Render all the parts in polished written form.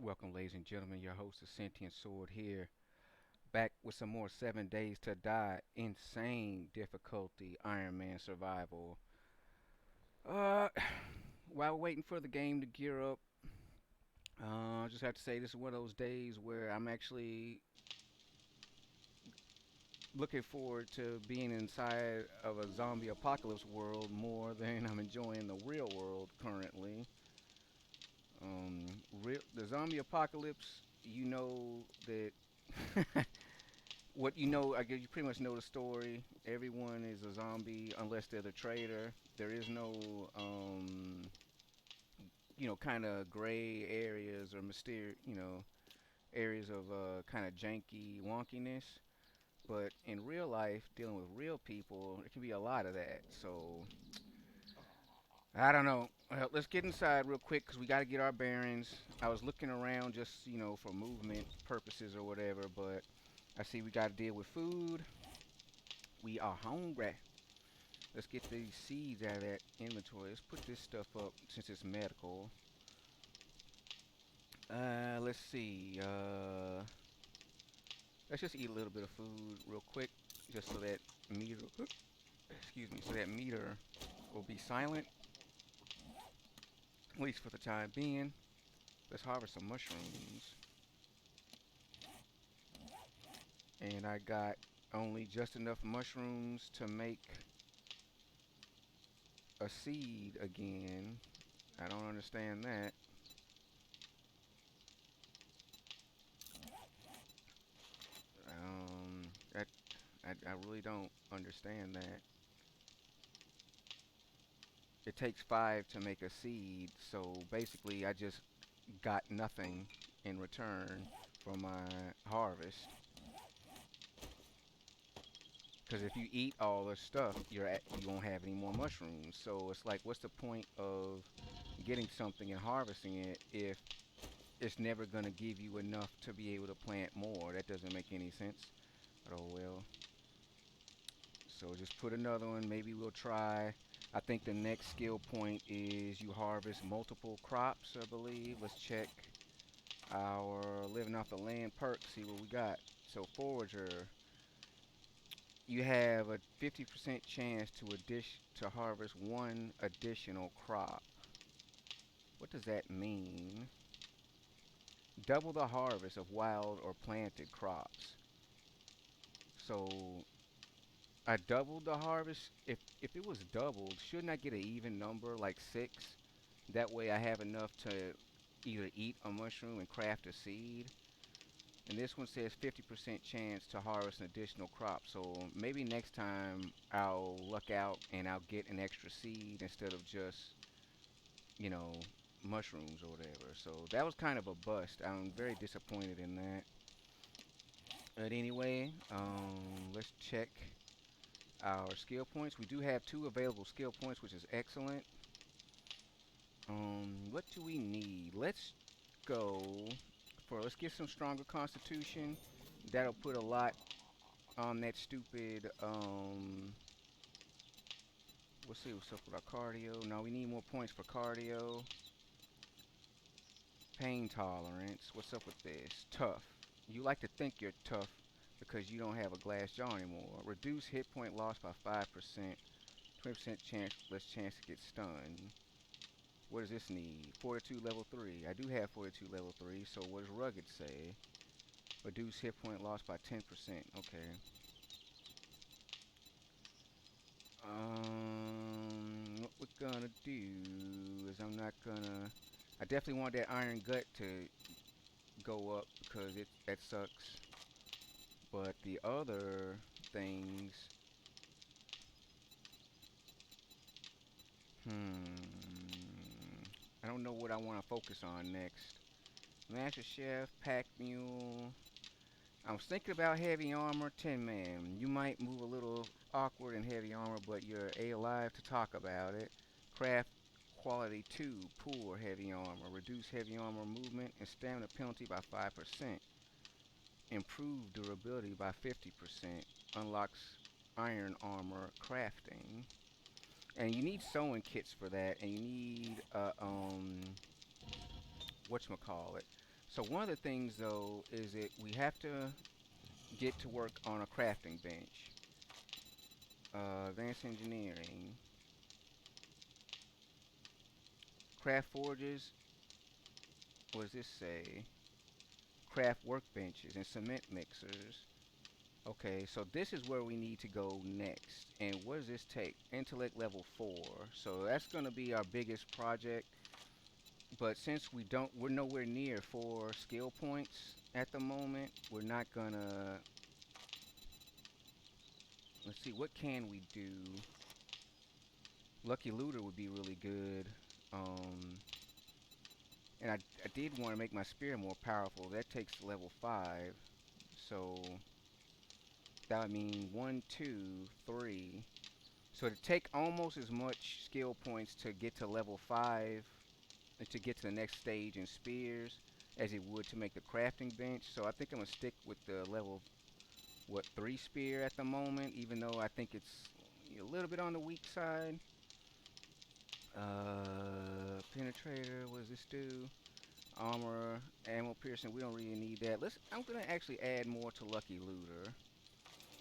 Welcome, ladies and gentlemen. Your host is Sentient Sword here, back with some more 7 Days to Die. Insane difficulty, Ironman survival. Uh, while waiting for the game to gear up, I just have to say this is one of those days where I'm actually looking forward to being inside of a zombie apocalypse world more than I'm enjoying the real world currently. The zombie apocalypse, you know that what you know, I guess you pretty much know the story. Everyone is a zombie unless they're the traitor. There is no, kind of gray areas or areas of kind of janky wonkiness. But in real life, dealing with real people, it can be a lot of that. So I don't know. Well, let's get inside real quick because we got to get our bearings. I was looking around just for movement purposes or whatever, but I see we got to deal with food. We are hungry. Let's get these seeds out of that inventory. Let's put this stuff up since it's medical. Let's see. Let's just eat a little bit of food real quick, just so that meter, excuse me, so that meter will be silent, at least for the time being. Let's harvest some mushrooms, and I got only just enough mushrooms to make a seed again. I don't understand that. That I really don't understand that. It takes five to make a seed, so basically I just got nothing in return for my harvest. Because if you eat all the stuff, you won't have any more mushrooms. So it's like, what's the point of getting something and harvesting it if it's never gonna give you enough to be able to plant more? That doesn't make any sense. But oh well. So just put another one. Maybe we'll try. I think the next skill point is you harvest multiple crops, I believe. Let's check our living off the land perk, see what we got. So forager, you have a 50% chance to harvest one additional crop. What does that mean? Double the harvest of wild or planted crops. So I doubled the harvest. If it was doubled, shouldn't I get an even number like six? That way I have enough to either eat a mushroom and craft a seed. And this one says 50% chance to harvest an additional crop. So maybe next time I'll luck out and I'll get an extra seed instead of just, you know, mushrooms or whatever. So that was kind of a bust. I'm very disappointed in that. But anyway, let's check our skill points. We do have two available skill points, which is excellent. What do we need? Let's get some stronger constitution. That'll put a lot on that stupid, we'll see what's up with our cardio. No, we need more points for cardio. Pain tolerance. What's up with this? Tough. You like to think you're tough because you don't have a glass jaw anymore. Reduce hit point loss by 5%. 20% less chance to get stunned. What does this need? Fortitude level 3. I do have Fortitude level 3, so what does Rugged say? Reduce hit point loss by 10%. Okay. What we're gonna do is I'm not gonna. I definitely want that Iron Gut to go up because that sucks. But the other things, I don't know what I want to focus on next. Master Chef, Pack Mule. I was thinking about heavy armor, Tin Man. You might move a little awkward in heavy armor, but you're alive to talk about it. Craft quality 2, poor heavy armor. Reduce heavy armor movement and stamina penalty by 5%. Improve durability by 50%. Unlocks iron armor crafting. And you need sewing kits for that, and you need whatchamacallit. So one of the things though is that we have to get to work on a crafting bench. Advanced engineering, craft forges. What does this say? Craft workbenches and cement mixers. Okay, so this is where we need to go next. And what does this take? Intellect level 4. So that's going to be our biggest project. But since we're nowhere near 4 skill points at the moment, we're not going to, let's see, what can we do? Lucky Looter would be really good. And I did want to make my spear more powerful. That takes level 5. So that would mean 1, 2, 3. So to take almost as much skill points to get to level 5, to get to the next stage in spears, as it would to make the crafting bench. So I think I'm going to stick with the level, what, 3 spear at the moment, even though I think it's a little bit on the weak side. Penetrator, what does this do? Armor, ammo piercing, we don't really need that. I'm going to actually add more to Lucky Looter.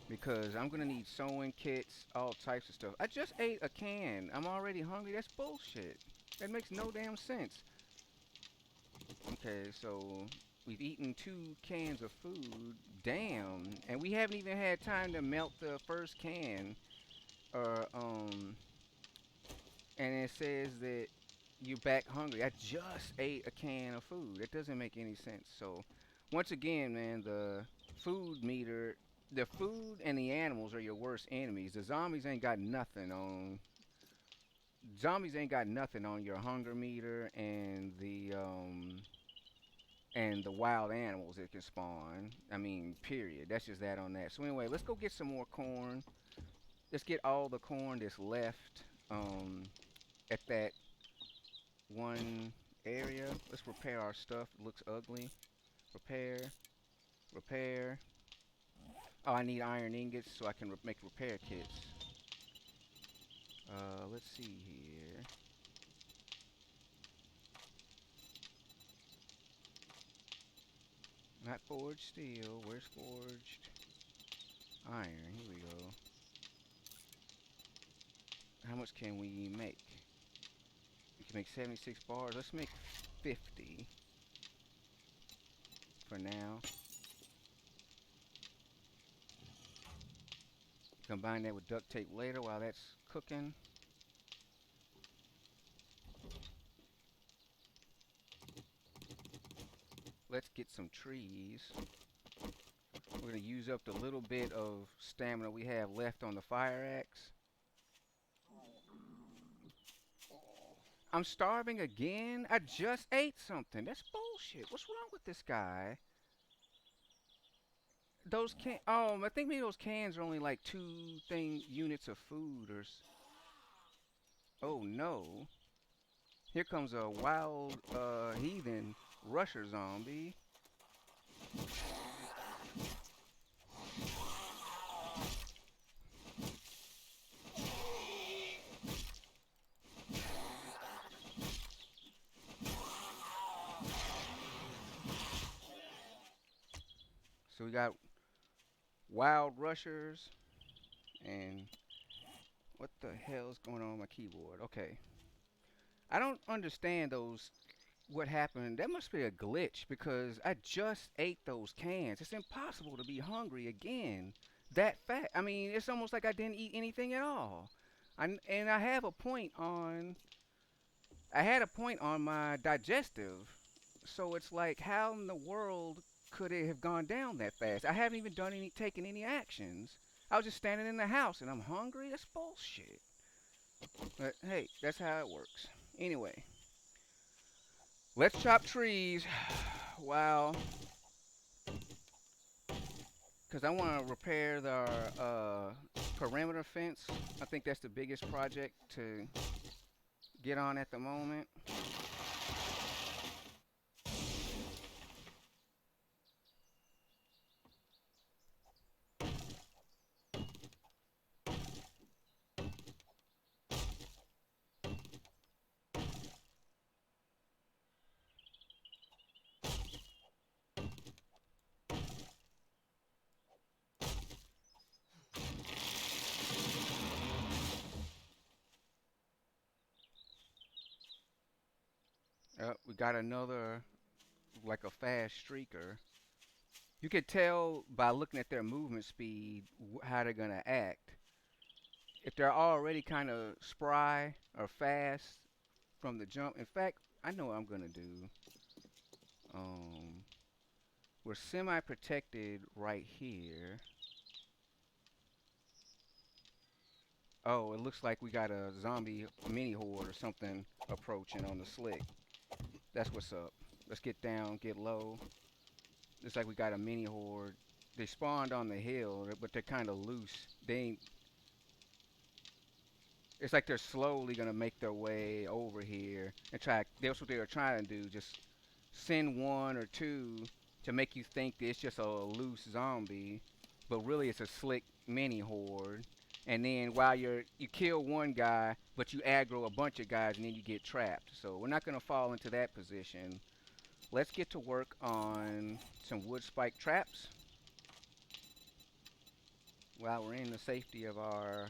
Because I'm gonna need sewing kits, all types of stuff. I just ate a can. I'm already hungry. That's bullshit. That makes no damn sense. Okay, so we've eaten 2 cans of food. Damn. And we haven't even had time to melt the first can. Or and it says that you're back hungry. I just ate a can of food. That doesn't make any sense. So once again, man, the food and the animals are your worst enemies. The zombies ain't got nothing on your hunger meter and the wild animals that can spawn. I mean, period. That's just that on that. So anyway, let's go get some more corn. Let's get all the corn that's left at that one area. Let's repair our stuff. It looks ugly. Repair, repair. Oh, I need iron ingots so I can make repair kits. Let's see here. Not forged steel. Where's forged iron? Here we go. How much can we make? We can make 76 bars. Let's make 50 for now. Combine that with duct tape later while that's cooking. Let's get some trees. We're going to use up the little bit of stamina we have left on the fire axe. I'm starving again? I just ate something. That's bullshit. What's wrong with this guy? Those can I think maybe those cans are only like 2 units of food oh no. Here comes a wild heathen rusher zombie. So we got wild rushers and what the hell is going on my keyboard? Okay. I don't understand those what happened. That must be a glitch because I just ate those cans. It's impossible to be hungry again that fast. I mean, it's almost like I didn't eat anything at all. And I had a point on my digestive. So it's like how in the world could it have gone down that fast? I haven't even taken any actions. I was just standing in the house and I'm hungry. That's bullshit. But hey, that's how it works. Anyway, let's chop trees. Wow. Because I want to repair the perimeter fence. I think that's the biggest project to get on at the moment. got another, like a fast streaker. You could tell by looking at their movement speed how they're gonna act. If they're already kind of spry or fast from the jump. In fact, I know what I'm gonna do. Um, we're semi-protected right here. Oh, it looks like we got a zombie mini horde or something approaching on the slick. That's what's up. Let's get down, get low. Looks like we got a mini horde. They spawned on the hill, but they're kind of loose. They ain't. It's like they're slowly gonna make their way over here and try. That's what they were trying to do. Just send one or two to make you think that it's just a loose zombie, but really it's a slick mini horde. And then while you kill one guy, but you aggro a bunch of guys, and then you get trapped. So we're not gonna fall into that position. Let's get to work on some wood spike traps while we're in the safety of our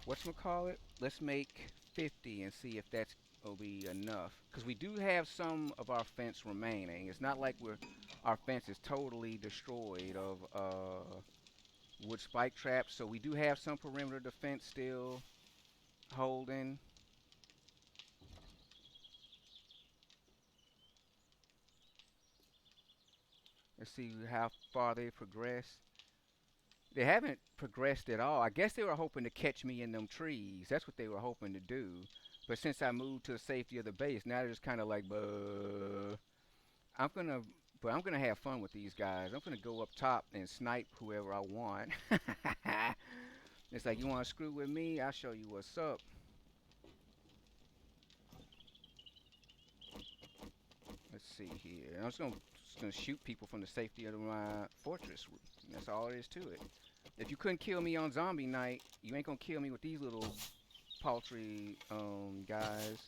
whatchamacallit. Let's make 50 and see if that's will be enough. Because we do have some of our fence remaining. It's not like our fence is totally destroyed of wood spike traps. So we do have some perimeter defense still holding. Let's see how far they progress. They haven't progressed at all. I guess they were hoping to catch me in them trees. That's what they were hoping to do. But since I moved to the safety of the base, now they're just kind of like, I'm gonna, but I'm gonna have fun with these guys. I'm gonna go up top and snipe whoever I want. It's like, you want to screw with me? I'll show you what's up. Let's see here. I'm just gonna shoot people from the safety of my fortress. That's all there is to it. If you couldn't kill me on zombie night, you ain't gonna kill me with these little paltry guys.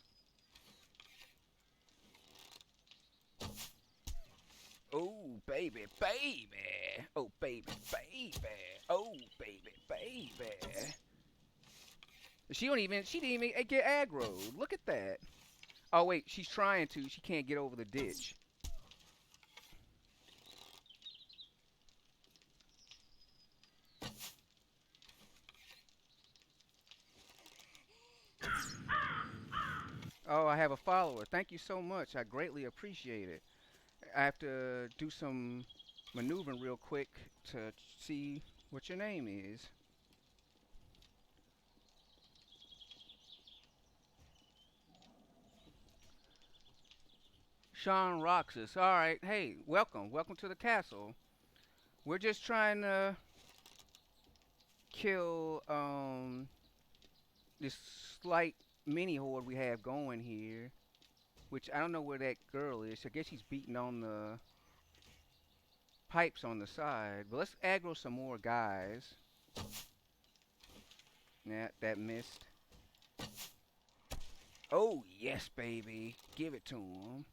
Oh baby, baby. Oh baby, baby. Oh baby, baby. She didn't even get aggroed. Look at that. Oh wait, she's trying to. She can't get over the ditch. Oh, I have a follower. Thank you so much. I greatly appreciate it. I have to do some maneuvering real quick to see what your name is. Sean Roxas. All right. Hey, welcome. Welcome to the castle. We're just trying to kill this slight mini horde we have going here. Which I don't know where that girl is. I guess she's beating on the pipes on the side. But let's aggro some more guys. Yeah, that missed. Oh, yes, baby. Give it to him.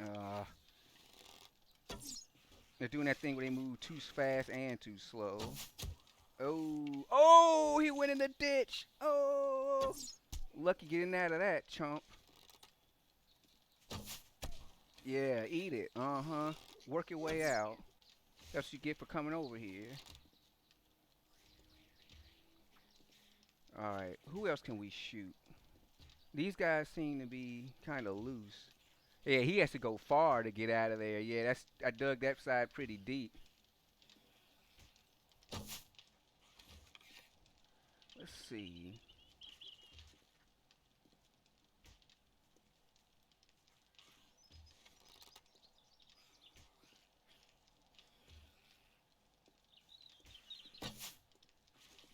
Uh, they're doing that thing where they move too fast and too slow. Oh, oh, he went in the ditch. Oh, lucky getting out of that, chump. Yeah, eat it. Uh-huh. Work your way out. That's what you get for coming over here. All right, who else can we shoot? These guys seem to be kind of loose. Yeah, he has to go far to get out of there. Yeah, I dug that side pretty deep. Let's see.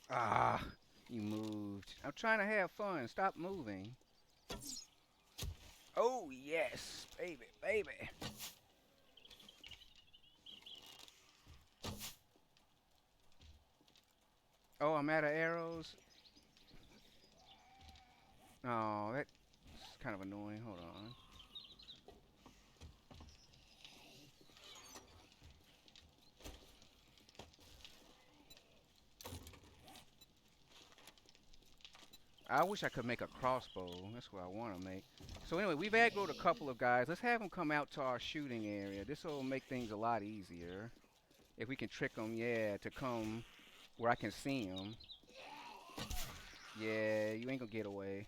Ah, you moved. I'm trying to have fun. Stop moving. Oh, yes, baby, baby. Oh, I'm out of arrows. Oh, that's kind of annoying. Hold on. I wish I could make a crossbow. That's what I want to make. So anyway, we've aggroed a couple of guys. Let's have them come out to our shooting area. This will make things a lot easier. If we can trick them, yeah, to come where I can see them. Yeah, you ain't gonna get away.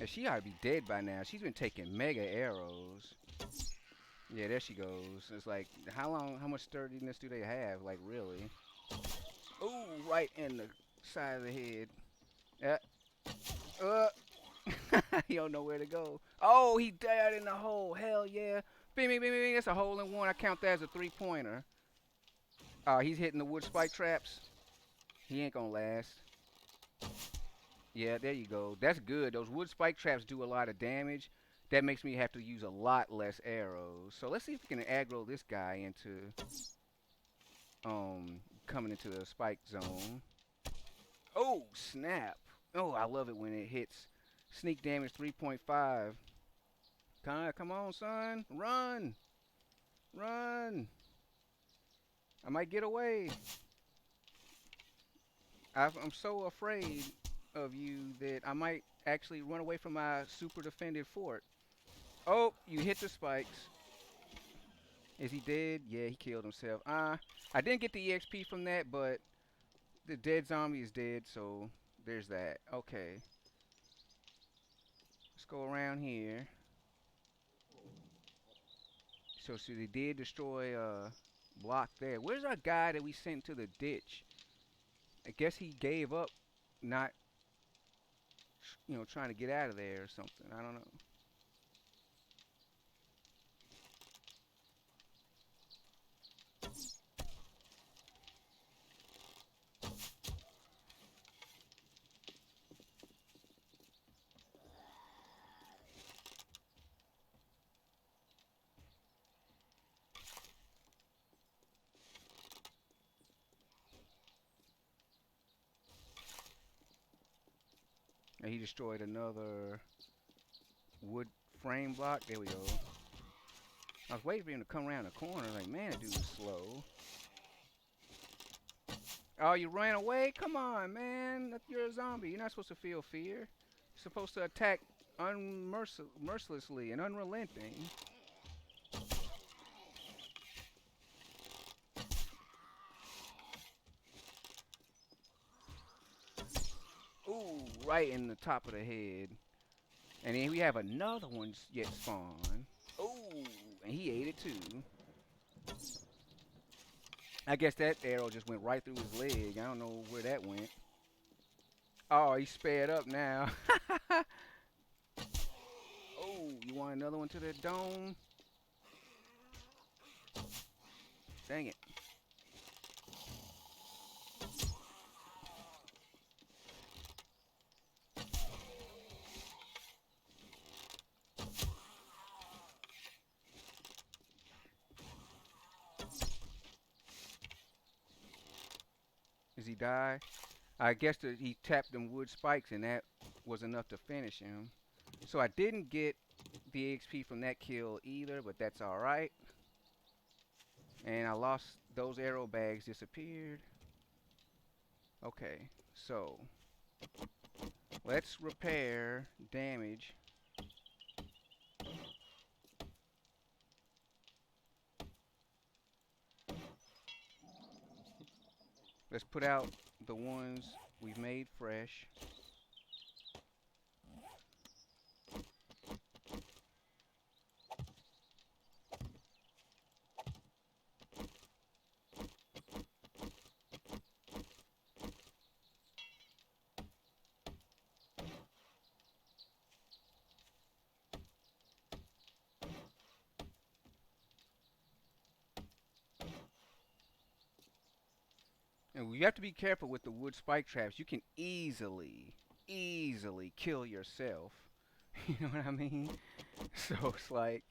And she ought to be dead by now. She's been taking mega arrows. Yeah, there she goes. It's like, how much sturdiness do they have? Like, really? Ooh, right in the side of the head. Yeah. Uh, he don't know where to go. Oh, he died in the hole. Hell yeah. Bing, bing, bing, bing. That's a hole in one. I count that as a three-pointer. He's hitting the wood spike traps. He ain't gonna last. Yeah, there you go. That's good. Those wood spike traps do a lot of damage. That makes me have to use a lot less arrows. So let's see if we can aggro this guy into coming into the spike zone. Oh, snap. Oh, I love it when it hits. Sneak damage 3.5. Come on, son. Run. Run. I might get away. I'm so afraid of you that I might actually run away from my super defended fort. Oh, you hit the spikes. Is he dead? Yeah, he killed himself. I didn't get the EXP from that, but the dead zombie is dead, so there's that. Okay. Let's go around here. So they did destroy a block there. Where's our guy that we sent to the ditch? I guess he gave up not, trying to get out of there or something. I don't know. And he destroyed another wood frame block. There we go. I was waiting for him to come around the corner. Like, man, that dude is slow. Oh, you ran away? Come on, man. You're a zombie. You're not supposed to feel fear. You're supposed to attack mercilessly and unrelenting. Ooh, right in the top of the head. And then we have another one yet spawn. Ooh, and he ate it too. I guess that arrow just went right through his leg. I don't know where that went. Oh, he's sped up now. Oh, you want another one to the dome? Dang it. Does he die? I guess that he tapped them wood spikes and that was enough to finish him. So I didn't get the XP from that kill either, but that's alright. And I lost those arrow bags disappeared. Okay, so let's repair damage. Let's put out the ones we've made fresh. And you have to be careful with the wood spike traps. You can easily kill yourself. You know what I mean? So it's like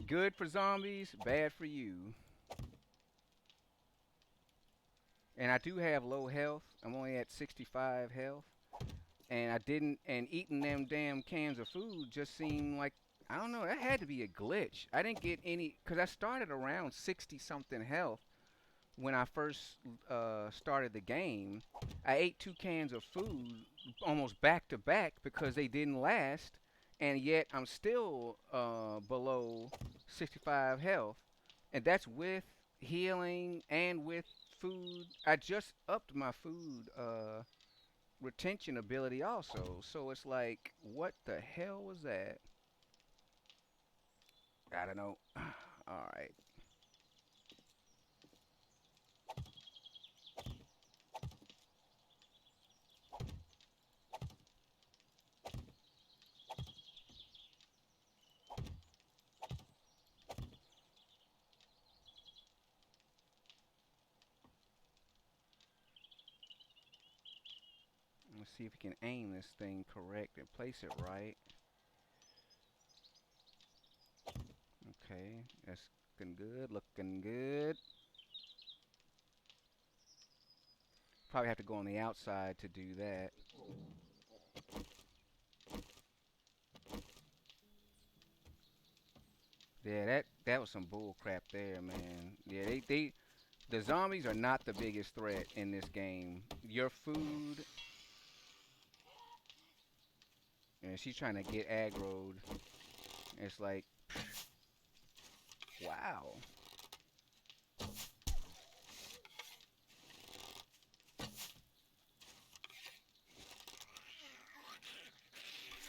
good for zombies, bad for you. And I do have low health. I'm only at 65 health. And I didn't, and eating them damn cans of food just seemed like I don't know. That had to be a glitch. I didn't get any because I started around 60 something health when I first started the game. I ate 2 cans of food almost back to back because they didn't last, and yet I'm still below 65 health, and that's with healing and with food. I just upped my food retention ability also, so it's like, what the hell was that? I don't know. All right, let's see if we can aim this thing correct and place it right. Okay, that's looking good, looking good. Probably have to go on the outside to do that. Yeah, that was some bull crap there, man. Yeah, the zombies are not the biggest threat in this game. Your food, and she's trying to get aggroed. It's like, wow.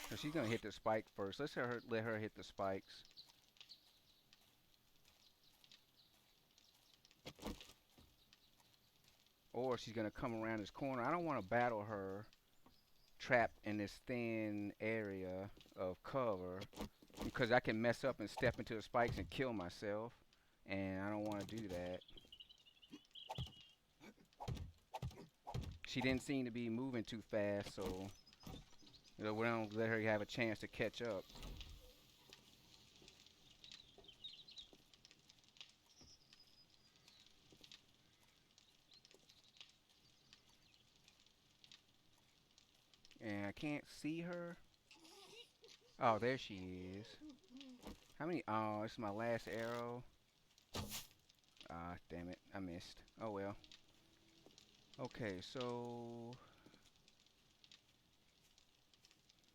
So she's gonna hit the spike first. Let her hit the spikes, or she's gonna come around this corner. I don't want to battle her trapped in this thin area of cover because I can mess up and step into the spikes and kill myself, and I don't want to do that. She didn't seem to be moving too fast, so we don't let her have a chance to catch up. And I can't see her. Oh, there she is. How many? Oh, this is my last arrow. Ah, damn it, I missed. Oh well. Okay, so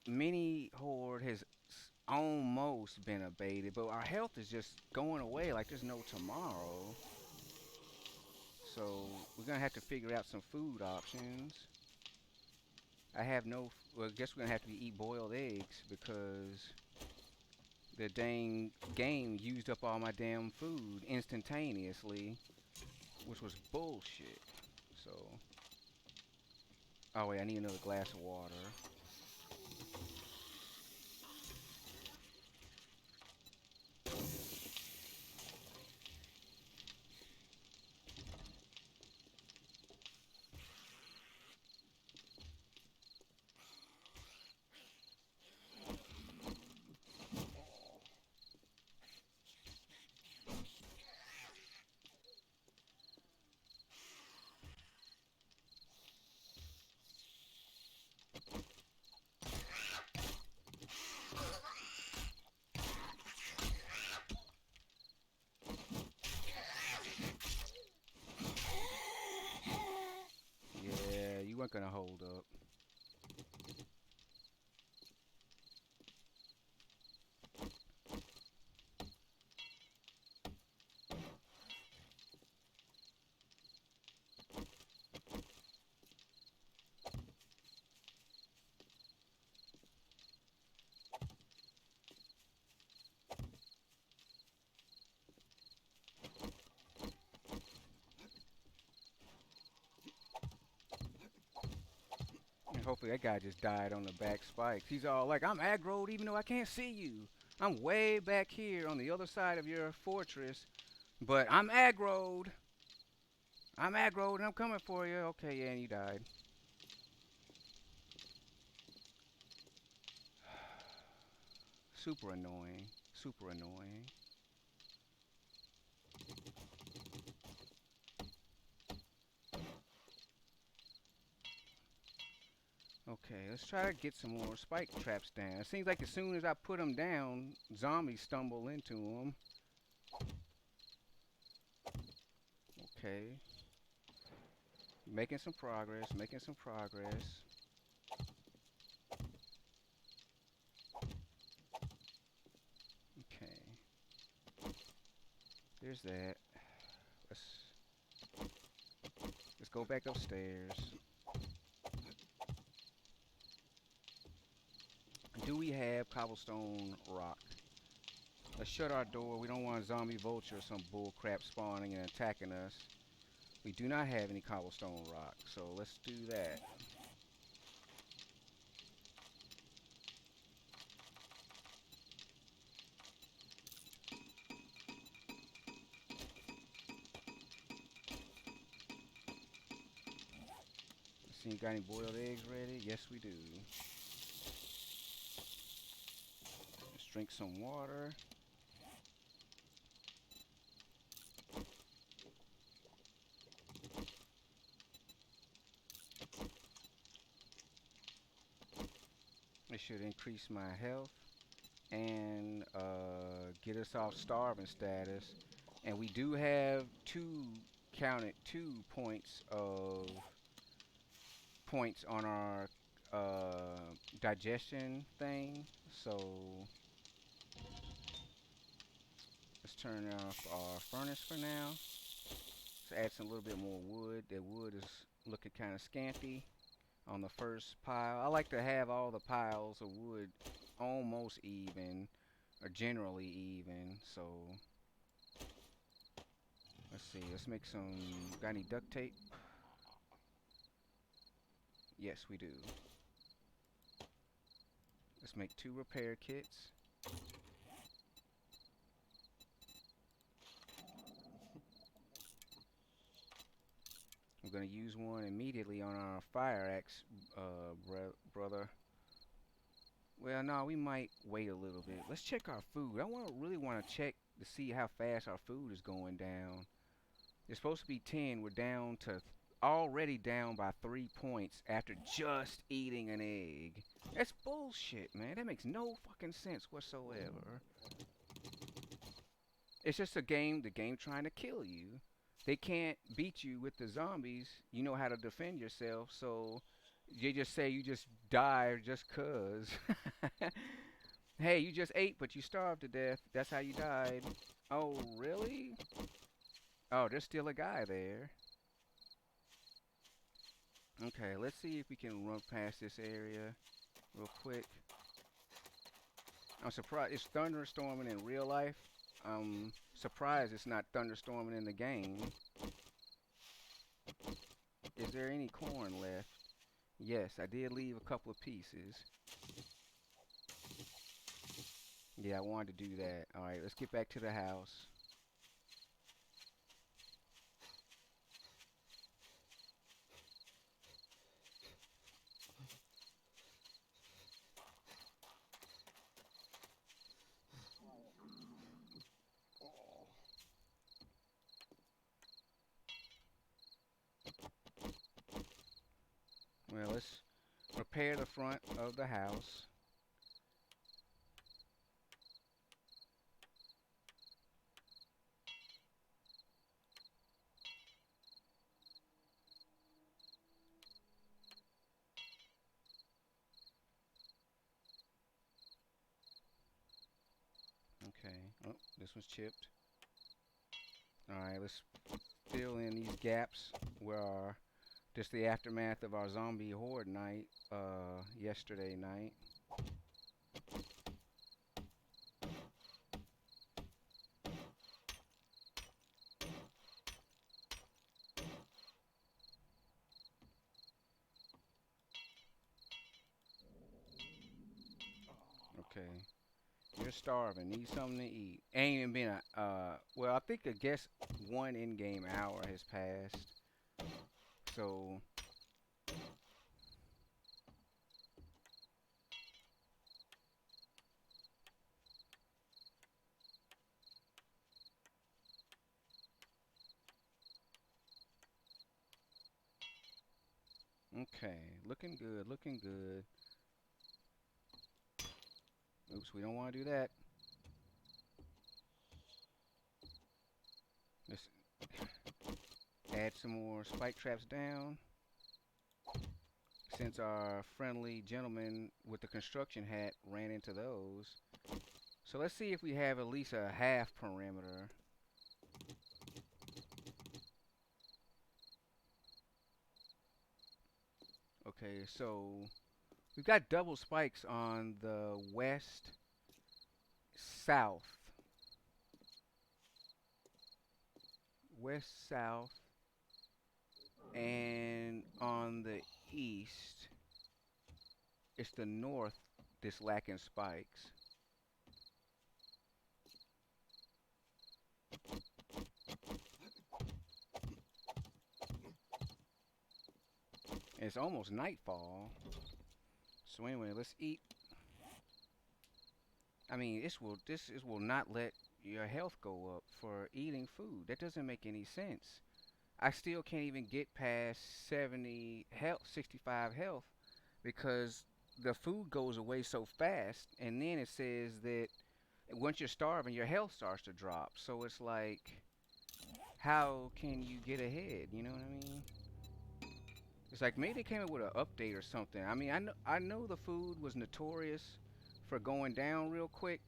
mini horde has almost been abated, but our health is just going away like there's no tomorrow. So we're gonna have to figure out some food options. I have no. Well, I guess we're gonna have to eat boiled eggs because the dang game used up all my damn food instantaneously, which was bullshit. So, oh wait, I need another glass of water. Yeah, you weren't gonna hold up. And hopefully that guy just died on the back spikes. He's all like, I'm aggroed even though I can't see you. I'm way back here on the other side of your fortress, but I'm aggroed. I'm aggroed and I'm coming for you. Okay, yeah, and you died. Super annoying. Super annoying. Okay, let's try to get some more spike traps down. It seems like as soon as I put them down, zombies stumble into them. Okay, making some progress, making some progress. Okay, there's that. Let's let's go back upstairs. Do we have cobblestone rock? Let's shut our door. We don't want a zombie vulture or some bull crap spawning and attacking us. We do not have any cobblestone rock, so let's do that. Let's see, you got any boiled eggs ready? Yes, we do. Let's drink some water. It should increase my health and get us off starving status. And we do have counted 2 points of points on our digestion thing. So let's turn off our furnace for now. Let's add some little bit more wood. That wood is looking kind of scanty on the first pile. I like to have all the piles of wood almost even or generally even. So let's see. Let's make some. Got any duct tape? Yes, we do. Let's make 2 repair kits. I'm gonna use one immediately on our fire axe, brother. Well, no, we might wait a little bit. Let's check our food. Really want to check to see how fast our food is going down. It's supposed to be 10. We're down to already down by 3 points after just eating an egg. That's bullshit, man. That makes no fucking sense whatsoever. It's just the game trying to kill you. They can't beat you with the zombies. You know how to defend yourself, so you just say you just die just 'cause. Hey, you just ate, but you starved to death. That's how you died. Oh, really? Oh, there's still a guy there. Okay, let's see if we can run past this area real quick. I'm surprised it's thunderstorming in real life. I'm surprised it's not thunderstorming in the game. Is there any corn left? Yes, I did leave a couple of pieces. Yeah, I wanted to do that. Alright, let's get back to the house. Well, let's repair the front of the house. Okay. Oh, this one's chipped. Alright, let's fill in these gaps where our just the aftermath of our zombie horde night yesterday night. Okay. You're starving. Need something to eat. Ain't even been a well, I guess one in-game hour has passed. So Okay, looking good, looking good. Oops, we don't want to do that. Let's add some more spike traps down. Since our friendly gentleman with the construction hat ran into those. So let's see if we have at least a half perimeter. Okay, so we've got double spikes on the west, south, west, south, and on the east, it's the north that's lacking spikes. It's almost nightfall. So anyway, let's eat. I mean, this will not let your health go up for eating food. That doesn't make any sense. I still can't even get past 70 health, 65 health because the food goes away so fast, and then it says that once you're starving, your health starts to drop. So it's like, how can you get ahead? You know what I mean? It's like maybe they came up with an update or something. I mean, I know the food was notorious for going down real quick,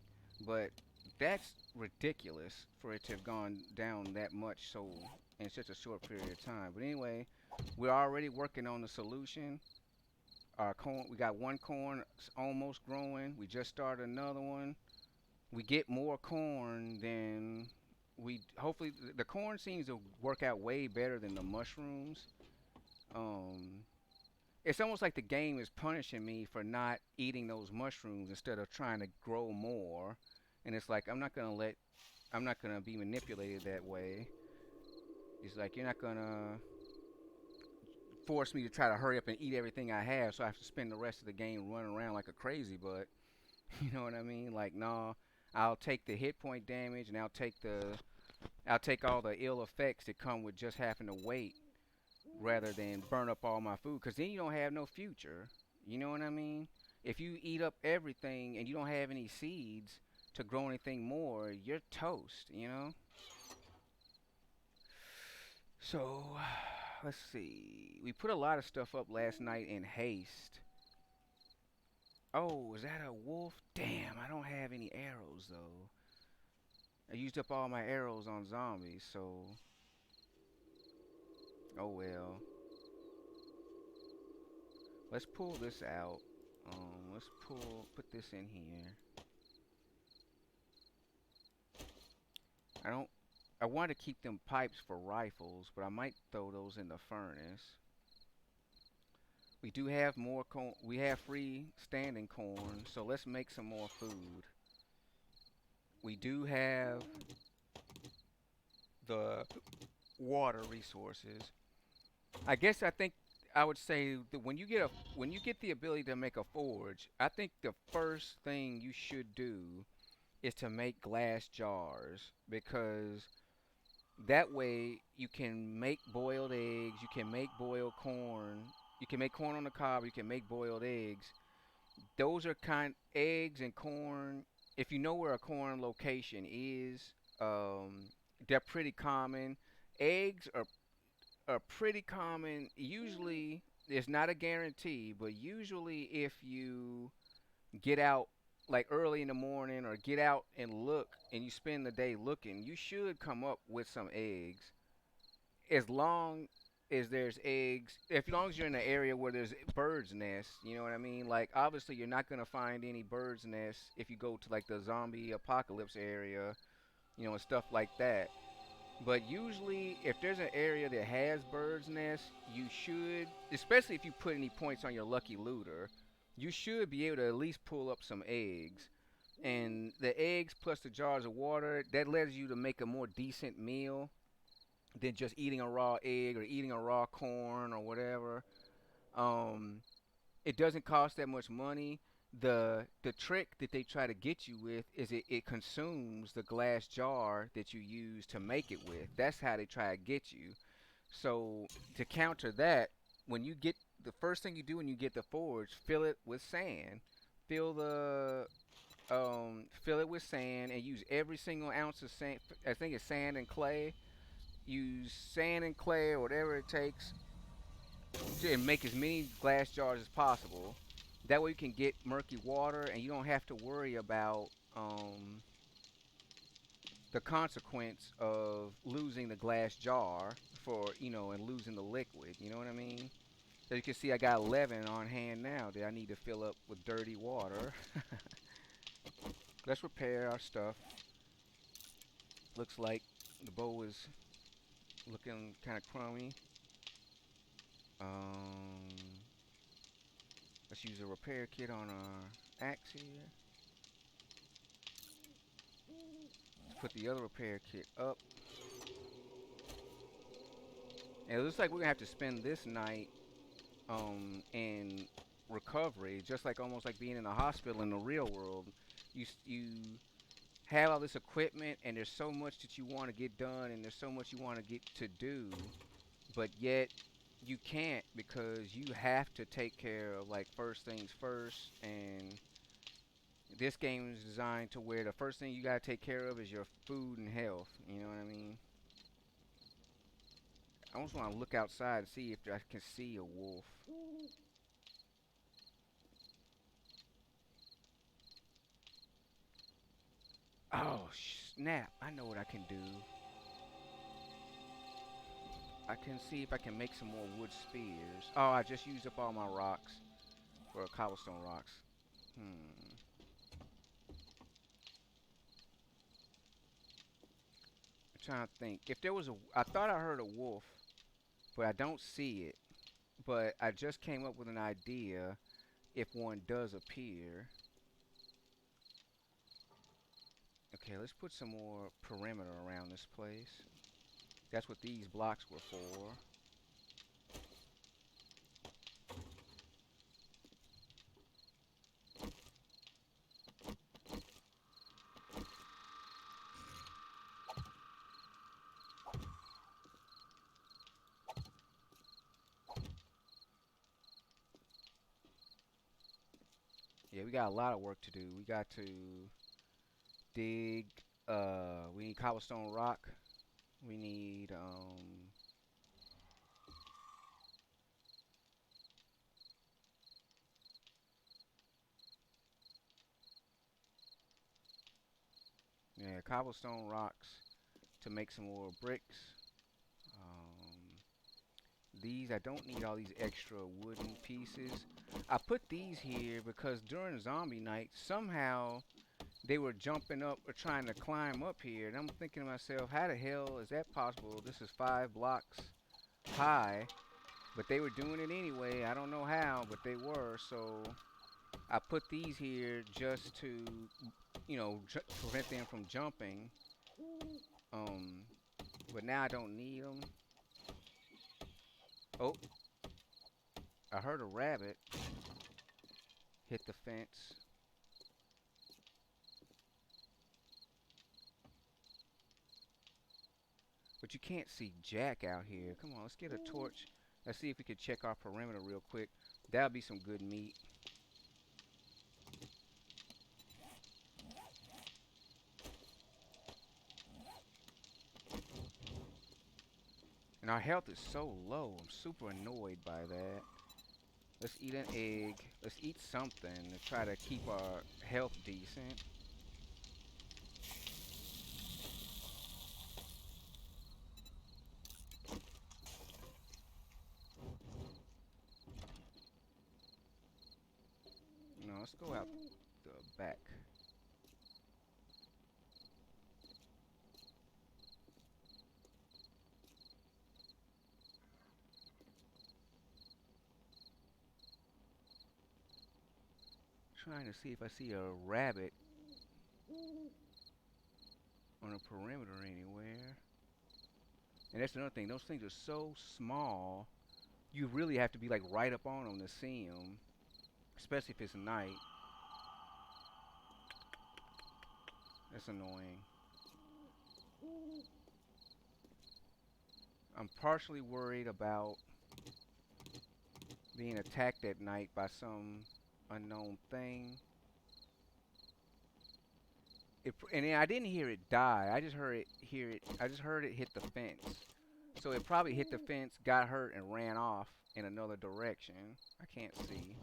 but that's ridiculous for it to have gone down that much so in such a short period of time. But anyway, we're already working on the solution. Our corn, we got one corn almost growing. We just started another one. We get more corn than we hopefully the corn seems to work out way better than the mushrooms. Um, it's almost like the game is punishing me for not eating those mushrooms instead of trying to grow more. And it's like I'm not gonna be manipulated that way. It's like you're not gonna force me to try to hurry up and eat everything I have, so I have to spend the rest of the game running around like a crazy butt. You know what I mean? Like, no, I'll take the hit point damage and I'll take all the ill effects that come with just having to wait rather than burn up all my food because then you don't have no future. You know what I mean? If you eat up everything and you don't have any seeds to grow anything more, you're toast, you know? So, let's see. We put a lot of stuff up last night in haste. Oh, is that a wolf? Damn, I don't have any arrows though. I used up all my arrows on zombies, so oh well. Let's pull this out. Put this in here. I don't, I want to keep them pipes for rifles, but I might throw those in the furnace. We do have more corn. We have free standing corn, so let's make some more food. We do have the water resources. I think I would say that when you get the ability to make a forge, I think the first thing you should do is to make glass jars because that way you can make boiled eggs, you can make boiled corn, you can make corn on the cob, you can make boiled eggs. Those are kind eggs and corn. If you know where a corn location is, they're pretty common. Eggs are pretty common. Usually, it's not a guarantee, but usually if you get out like early in the morning or get out and look and you spend the day looking, you should come up with some eggs. As long as there's eggs, if as long as you're in an area where there's birds' nests, you know what I mean? Like obviously you're not gonna find any birds' nests if you go to like the zombie apocalypse area, and stuff like that. But usually, if there's an area that has birds' nests, you should, especially if you put any points on your lucky looter, you should be able to at least pull up some eggs. And the eggs plus the jars of water, that lets you to make a more decent meal than just eating a raw egg or eating a raw corn or whatever. Um, it doesn't cost that much money. The trick that they try to get you with is it consumes the glass jar that you use to make it with. That's how they try to get you. So to counter that, when you get the first thing you do when you get the forge, fill it with sand. Fill the fill it with sand and use every single ounce of sand. I think it's sand and clay. Use sand and clay or whatever it takes and make as many glass jars as possible. That way you can get murky water and you don't have to worry about the consequence of losing the glass jar for and losing the liquid. You know what I mean? So you can see I got 11 on hand now that I need to fill up with dirty water. Let's repair our stuff. Looks like the bow is looking kind of crummy. Um, let's use a repair kit on our axe here. Let's put the other repair kit up. And it looks like we're gonna have to spend this night in recovery, just like almost like being in a hospital in the real world. You have all this equipment, and there's so much that you want to get done, and there's so much you want to get to do, but yet you can't because you have to take care of like first things first. And this game is designed to where the first thing you gotta take care of is your food and health. You know what I mean? I almost want to look outside and see if I can see a wolf. Oh, snap. I know what I can do. I can see if I can make some more wood spears. Oh, I just used up all my rocks for cobblestone rocks. Hmm. I'm trying to think. If there was I thought I heard a wolf, but I don't see it. But I just came up with an idea if one does appear. Okay, let's put some more perimeter around this place. That's what these blocks were for. Yeah, we got a lot of work to do. We got to dig. We need cobblestone rock. We need yeah, cobblestone rocks to make some more bricks. These, I don't need all these extra wooden pieces. I put these here because during zombie night, somehow they were jumping up or trying to climb up here. And I'm thinking to myself, how the hell is that possible? This is 5 blocks high, but they were doing it anyway. I don't know how, but they were. So I put these here just to, prevent them from jumping. Um, but now I don't need them. Oh, I heard a rabbit hit the fence. But you can't see Jack out here. Come on, let's get a torch. Let's see if we can check our perimeter real quick. That'll be some good meat. And our health is so low. I'm super annoyed by that. Let's eat an egg. Let's eat something to try to keep our health decent. No, let's go out the back. Trying to see if I see a rabbit on a perimeter anywhere. And that's another thing. Those things are so small. You really have to be like right up on them to see them, especially if it's night. That's annoying. I'm partially worried about being attacked at night by some unknown thing. And then I didn't hear it die. I just heard it hear it. I just heard it hit the fence. So it probably hit the fence, got hurt, and ran off in another direction. I can't see.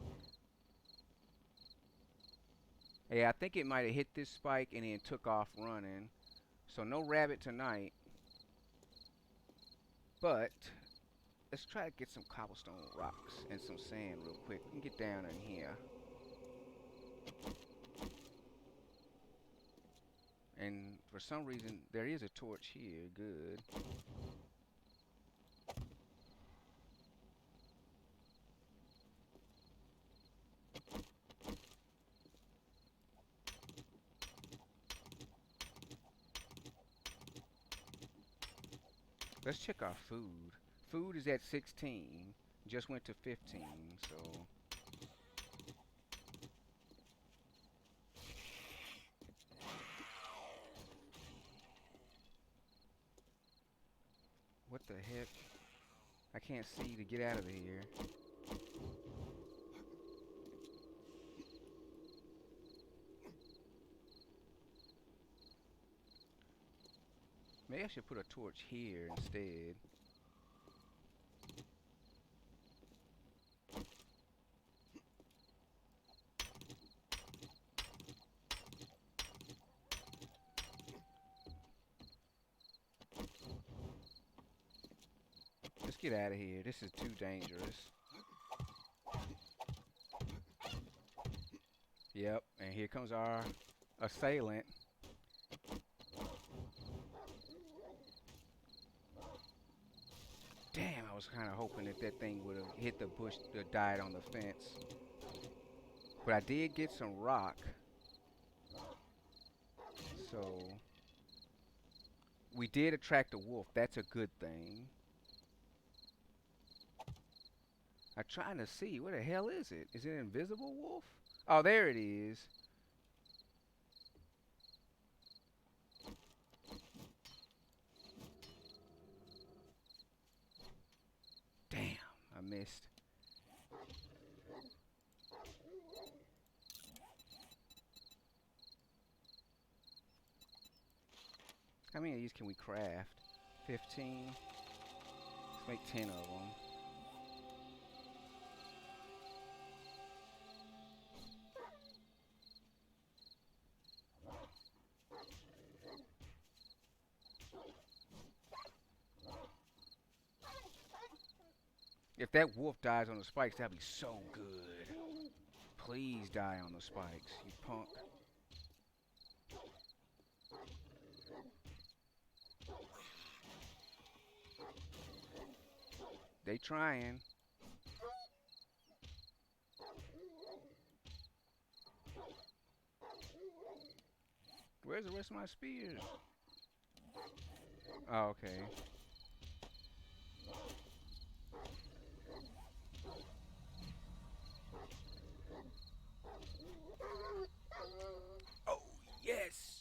Yeah, I think it might have hit this spike and then took off running. So no rabbit tonight. But let's try to get some cobblestone rocks and some sand real quick. We can get down in here. And for some reason, there is a torch here. Good. Let's check our food. Food is at 16. Just went to 15. So what the heck? I can't see to get out of here. Maybe I should put a torch here instead. Let's get out of here. This is too dangerous. Yep, and here comes our assailant. Damn, I was kind of hoping that that thing would have hit the bush, died on the fence. But I did get some rock. So we did attract a wolf. That's a good thing. I'm trying to see. Where the hell is it? Is it an invisible wolf? Oh, there it is. Damn, I missed. How many of these can we craft? 15? Let's make 10 of them. If that wolf dies on the spikes, that'd be so good. Please die on the spikes, you punk. They trying. Where's the rest of my spears? Oh, okay. Oh, yes!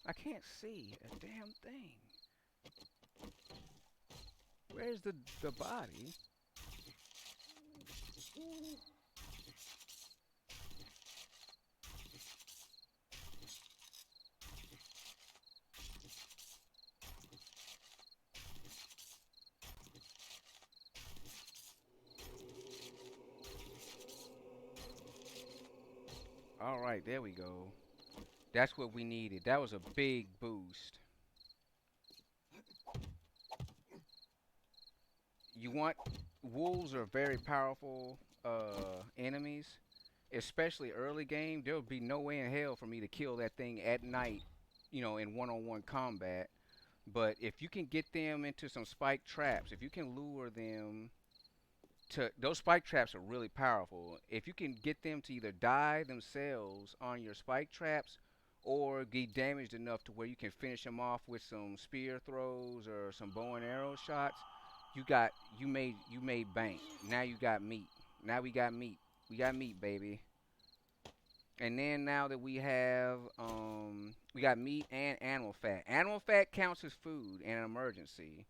I can't see a damn thing. Where's the body? All right, there we go. That's what we needed. That was a big boost. You want wolves are very powerful enemies, especially early game. There would be no way in hell for me to kill that thing at night, in one-on-one combat. But if you can get them into some spike traps, if you can lure them to those spike traps are really powerful. If you can get them to either die themselves on your spike traps or get damaged enough to where you can finish them off with some spear throws or some bow and arrow shots, you made bank. Now you got meat. Now we got meat. We got meat, baby. And then now that we got meat and animal fat. Animal fat counts as food in an emergency.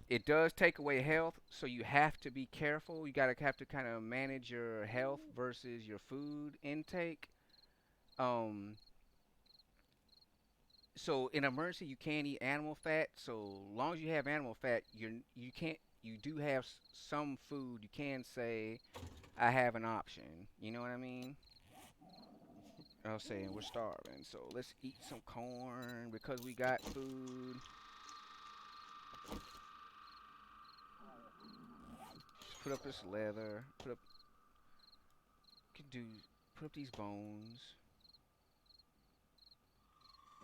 It does take away health, so you have to be careful. You gotta have to kind of manage your health versus your food intake. Um, so in emergency, you can't eat animal fat. So long as you have animal fat, you can't. You do have some food. You can say I have an option. You know what I mean? I was saying we're starving, so let's eat some corn because we got food. Just put up this leather. Can do put up these bones,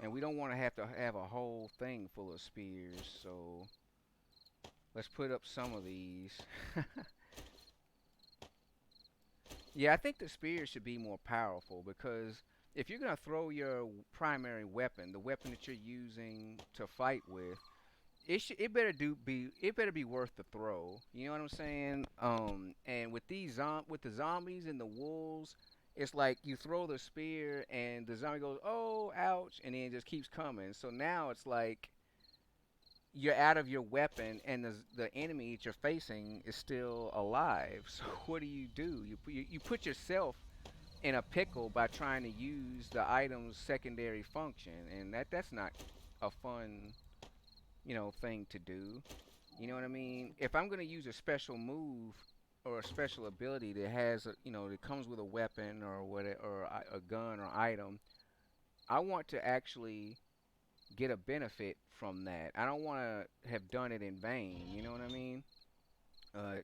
and we don't want to have a whole thing full of spears. So let's put up some of these. Yeah, I think the spear should be more powerful because if you're gonna throw your primary weapon, the weapon that you're using to fight with, it better be worth the throw. You know what I'm saying? And with with the zombies and the wolves, it's like you throw the spear and the zombie goes, "Oh, ouch," and then it just keeps coming. So now it's like you're out of your weapon and the enemy that you're facing is still alive. So what do? You put yourself in a pickle by trying to use the item's secondary function, and that's not a fun, thing to do. You know what I mean? If I'm gonna use a special move or a special ability that that comes with a weapon or a gun or item, I want to actually get a benefit from that. I don't want to have done it in vain. You know what I mean? Uh,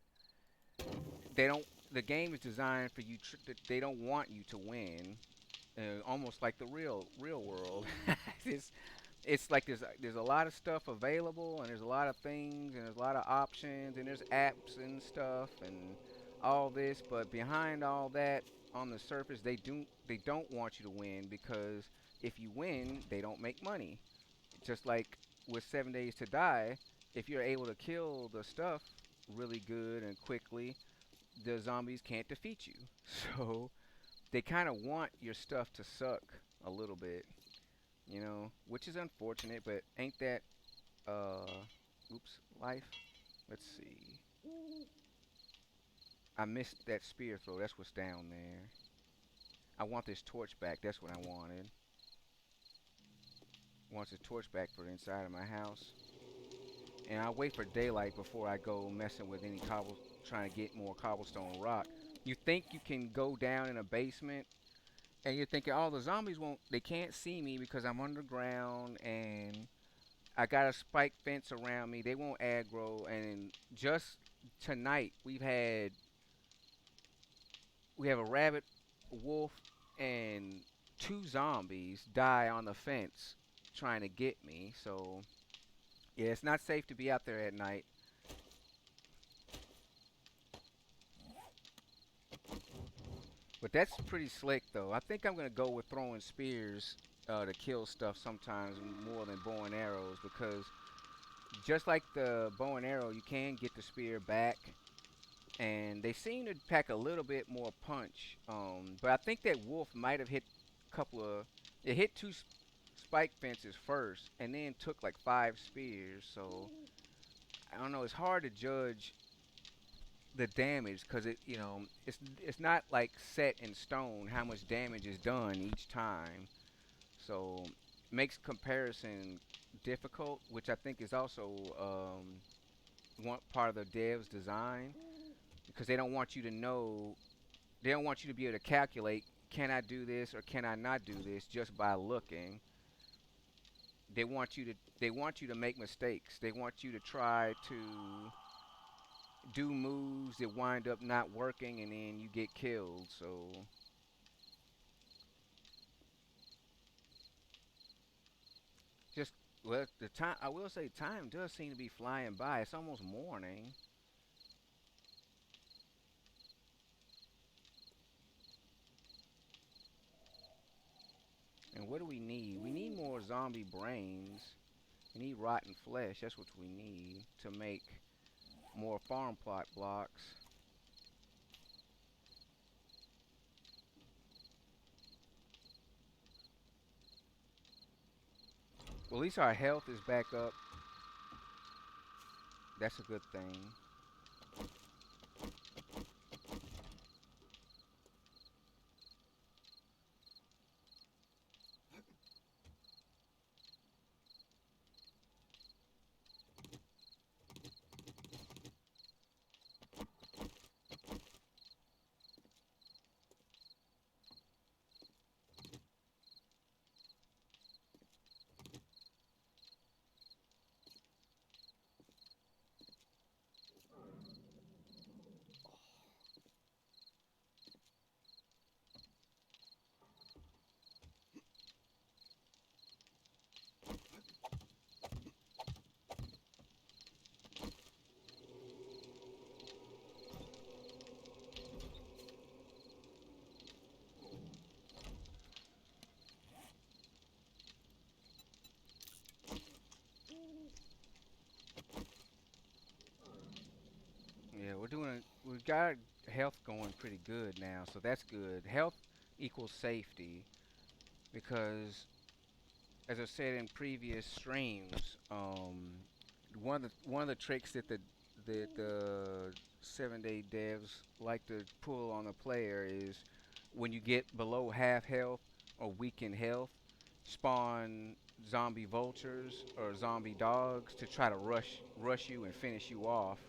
they don't. The game is designed for you. They don't want you to win. Almost like the real world. it's it's like there's a lot of stuff available and there's a lot of things and there's a lot of options and there's apps and stuff and all this, but behind all that, on the surface, they don't want you to win because if you win, they don't make money. Just like with 7 Days to Die, if you're able to kill the stuff really good and quickly, the zombies can't defeat you. So they kind of want your stuff to suck a little bit, which is unfortunate, but ain't that oops, life? Let's see. I missed that spear throw. That's what's down there. I want this torch back. That's what I wanted. I want this torch back for the inside of my house. And I wait for daylight before I go messing with any trying to get more cobblestone rock. You think you can go down in a basement, and you're thinking, oh, the zombies they can't see me because I'm underground, and I got a spike fence around me. They won't aggro. And just tonight, we have a rabbit, a wolf, and two zombies die on the fence trying to get me. So yeah, it's not safe to be out there at night. But that's pretty slick, though. I think I'm gonna go with throwing spears to kill stuff sometimes more than bow and arrows because just like the bow and arrow, you can get the spear back, and they seem to pack a little bit more punch. But I think that wolf might have hit a couple of. It hit two spike fences first, and then took like five spears. So I don't know. It's hard to judge the damage because it's not like set in stone how much damage is done each time. So makes comparison difficult, which I think is also one part of the dev's design because they don't want you to know. They don't want you to be able to calculate, can I do this or can I not do this just by looking. They want you to make mistakes. They want you to try to do moves that wind up not working and then you get killed. So just well, the time I will say time does seem to be flying by. It's almost morning. And what do we need? We need more zombie brains. We need rotten flesh. That's what we need to make more farm plot blocks. Well, at least our health is back up. That's a good thing. Yeah, we're doing. We've got health going pretty good now, so that's good. Health equals safety because, as I said in previous streams, one of the tricks that the 7-day devs like to pull on a player is when you get below half health or weakened health, spawn zombie vultures or zombie dogs to try to rush you and finish you off.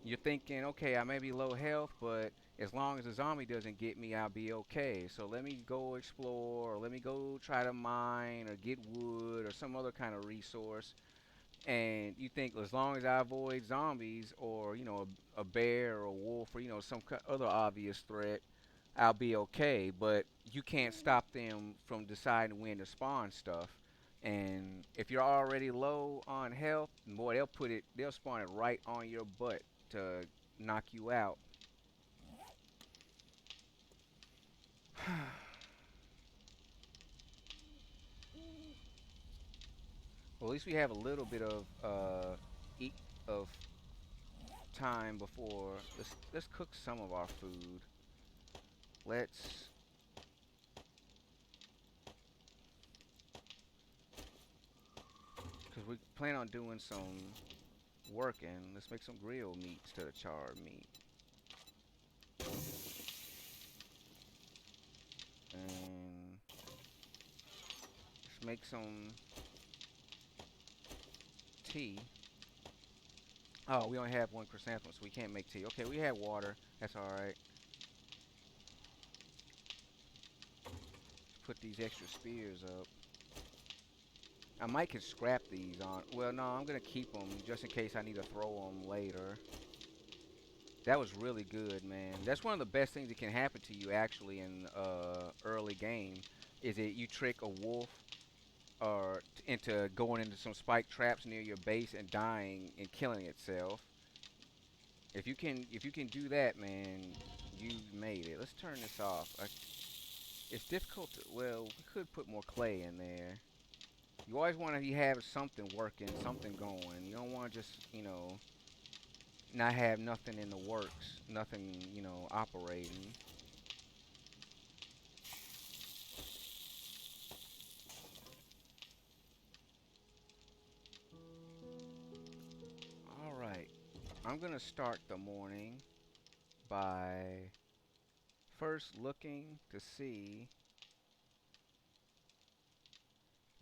You're thinking, okay, I may be low health, but as long as the zombie doesn't get me, I'll be okay. So let me go explore, or let me go try to mine, or get wood, or some other kind of resource. And you think, as long as I avoid zombies, or a bear, or a wolf, or some other obvious threat, I'll be okay. But you can't stop them from deciding when to spawn stuff. And if you're already low on health, boy, they'll spawn it right on your butt to knock you out. Well, at least we have a little bit of eat of time before. Let's cook some of our food. Let's, cause we plan on doing some working. Let's make some grilled meat instead of charred meat, and let's make some tea. Oh, we only have one chrysanthemum, so we can't make tea. Okay, we have water. That's all right. Put these extra spears up. I might can scrap these on. Well, no, I'm gonna keep them just in case I need to throw them later. That was really good, man. That's one of the best things that can happen to you actually in early game, is that you trick a wolf or into going into some spike traps near your base and dying and killing itself. If you can do that, man, you made it. Let's turn this off. It's difficult to, well, we could put more clay in there. You always want to have something working, something going. You don't want to just, not have nothing in the works, nothing, operating. All right. I'm going to start the morning by first looking to see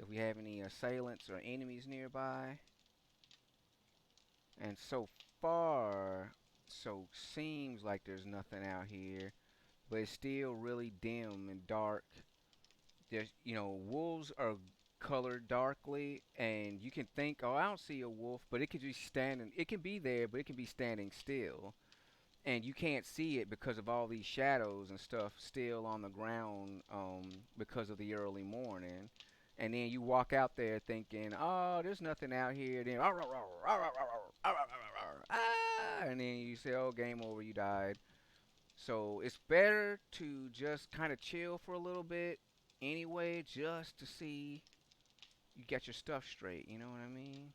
if we have any assailants or enemies nearby. And so far, so seems like there's nothing out here, but it's still really dim and dark. Wolves are colored darkly, and you can think, oh, I don't see a wolf, but it could be standing. It can be there, but it can be standing still, and you can't see it because of all these shadows and stuff still on the ground, because of the early morning. And then you walk out there thinking, oh, there's nothing out here. Then, and then you say, oh, game over, you died. So it's better to just kind of chill for a little bit anyway, just to see you get your stuff straight. You know what I mean?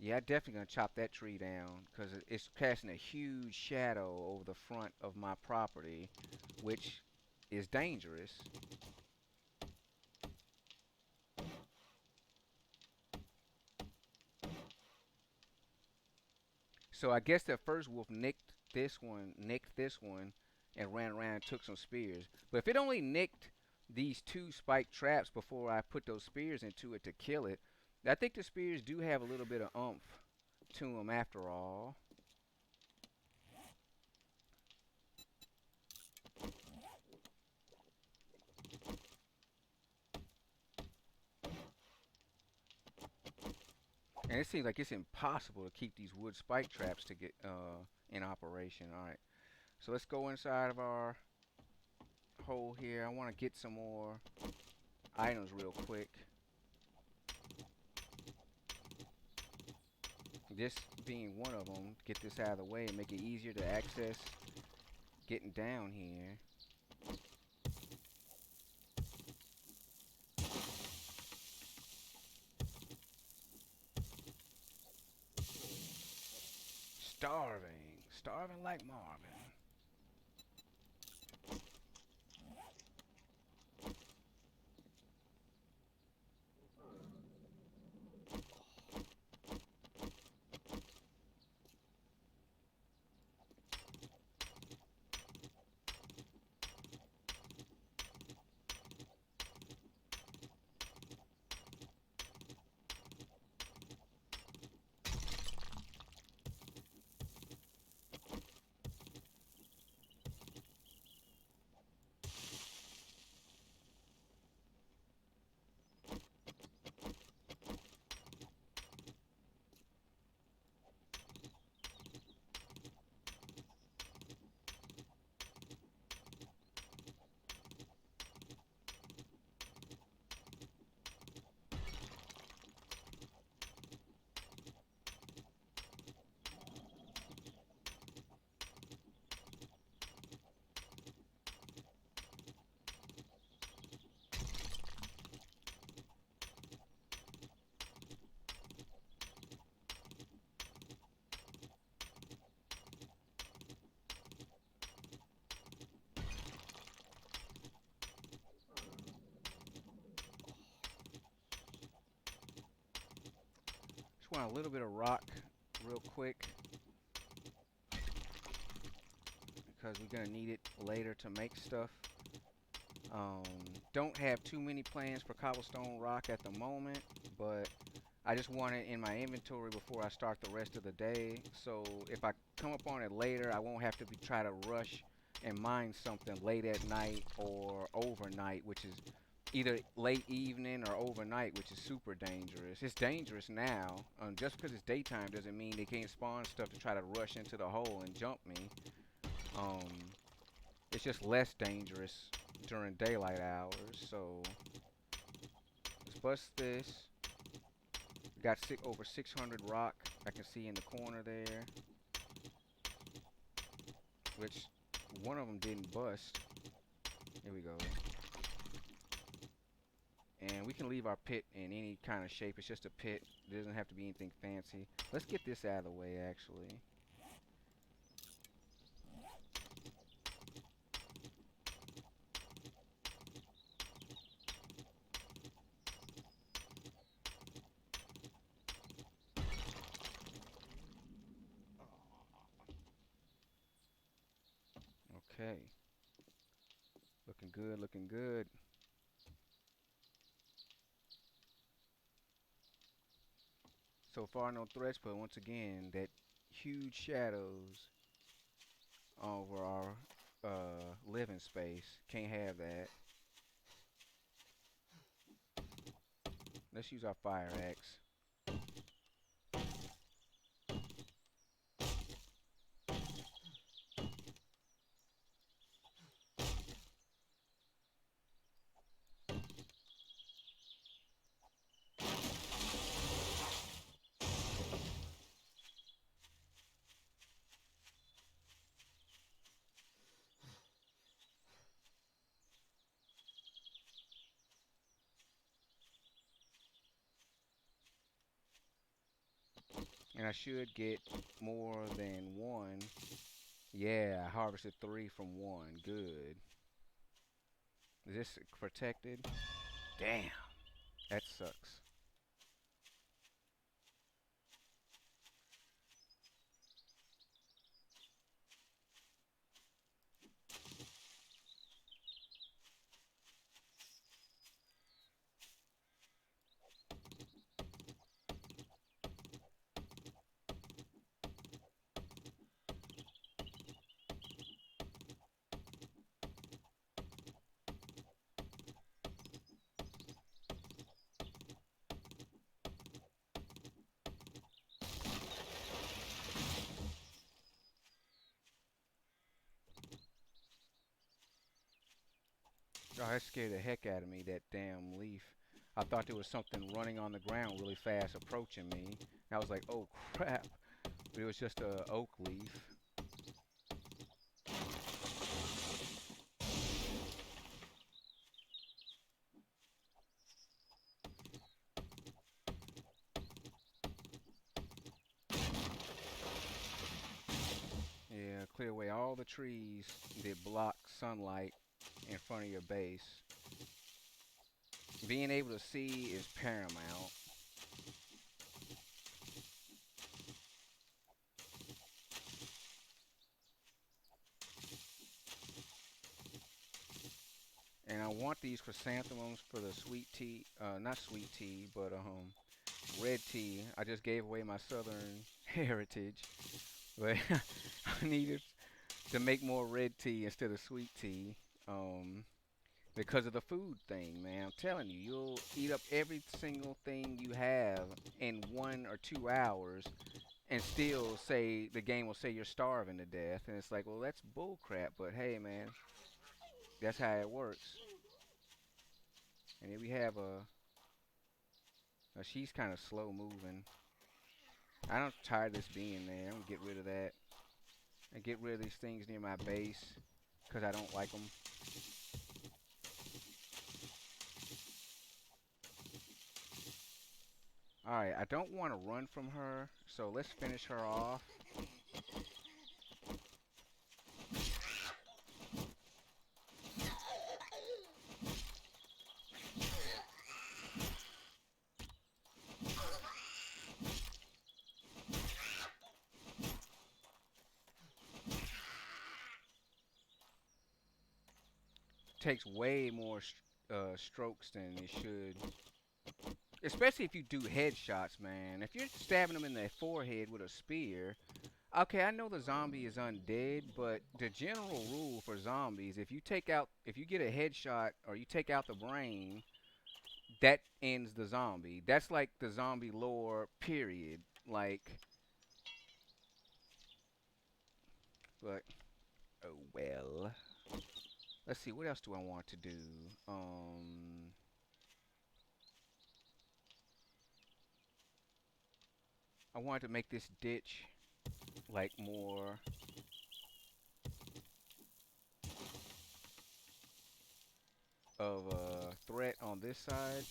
Yeah, I definitely gonna chop that tree down because it's casting a huge shadow over the front of my property. which is dangerous. So I guess the first wolf nicked this one, and ran around and took some spears. But if it only nicked these two spike traps before I put those spears into it to kill it, I think the spears do have a little bit of oomph to them after all. And it seems like it's impossible to keep these wood spike traps to get in operation. All right, so let's go inside of our hole here. I want to get some more items real quick. This being one of them, get this out of the way and make it easier to access getting down here. Starving like Marvin. Just want a little bit of rock real quick because we're gonna need it later to make stuff. Um, don't have too many plans for cobblestone rock at the moment, but I just want it in my inventory before I start the rest of the day. So if I come upon it later, I won't have to try to rush and mine something late at night or overnight, which is either late evening or overnight, which is super dangerous. It's dangerous now. Just because it's daytime doesn't mean they can't spawn stuff to try to rush into the hole and jump me. Um, it's just less dangerous during daylight hours. So let's bust this. We got over 600 rock. I can see in the corner there, which one of them didn't bust. Here we go. And we can leave our pit in any kind of shape. It's just a pit. It doesn't have to be anything fancy. Let's get this out of the way, actually. Okay. Looking good, looking good. So far, no threats, but once again, that huge shadows over our living space. Can't have that. Let's use our fire axe. And I should get more than one Yeah, I harvested three from one. Good. Is this protected? Damn, that sucks. Oh, that scared the heck out of me, that damn leaf. I thought there was something running on the ground really fast approaching me. And I was like, oh crap. But it was just a oak leaf. Yeah, clear away all the trees that block sunlight in front of your base. Being able to see is paramount. And I want these chrysanthemums for the sweet tea, not sweet tea, but red tea. I just gave away my southern heritage, but I needed to make more red tea instead of sweet tea. Um, because of the food thing, man. I'm telling you, you'll eat up every single thing you have in 1 or 2 hours, and still say the game will say you're starving to death, and it's like, well, that's bull crap. But hey, man, that's how it works. And then we have she's kind of slow moving. I'm tired of this being there. I'm gonna get rid of that and get rid of these things near my base because I don't like them. All right, I don't want to run from her, so let's finish her off. Takes way more strokes than it should, especially if you do headshots, man. If you're stabbing them in the forehead with a spear, okay, I know the zombie is undead, but the general rule for zombies, if you get a headshot or you take out the brain, that ends the zombie. That's like the zombie lore, period. Like, but oh well. Let's see, what else do I want to do? I wanted to make this ditch like more of a threat on this side.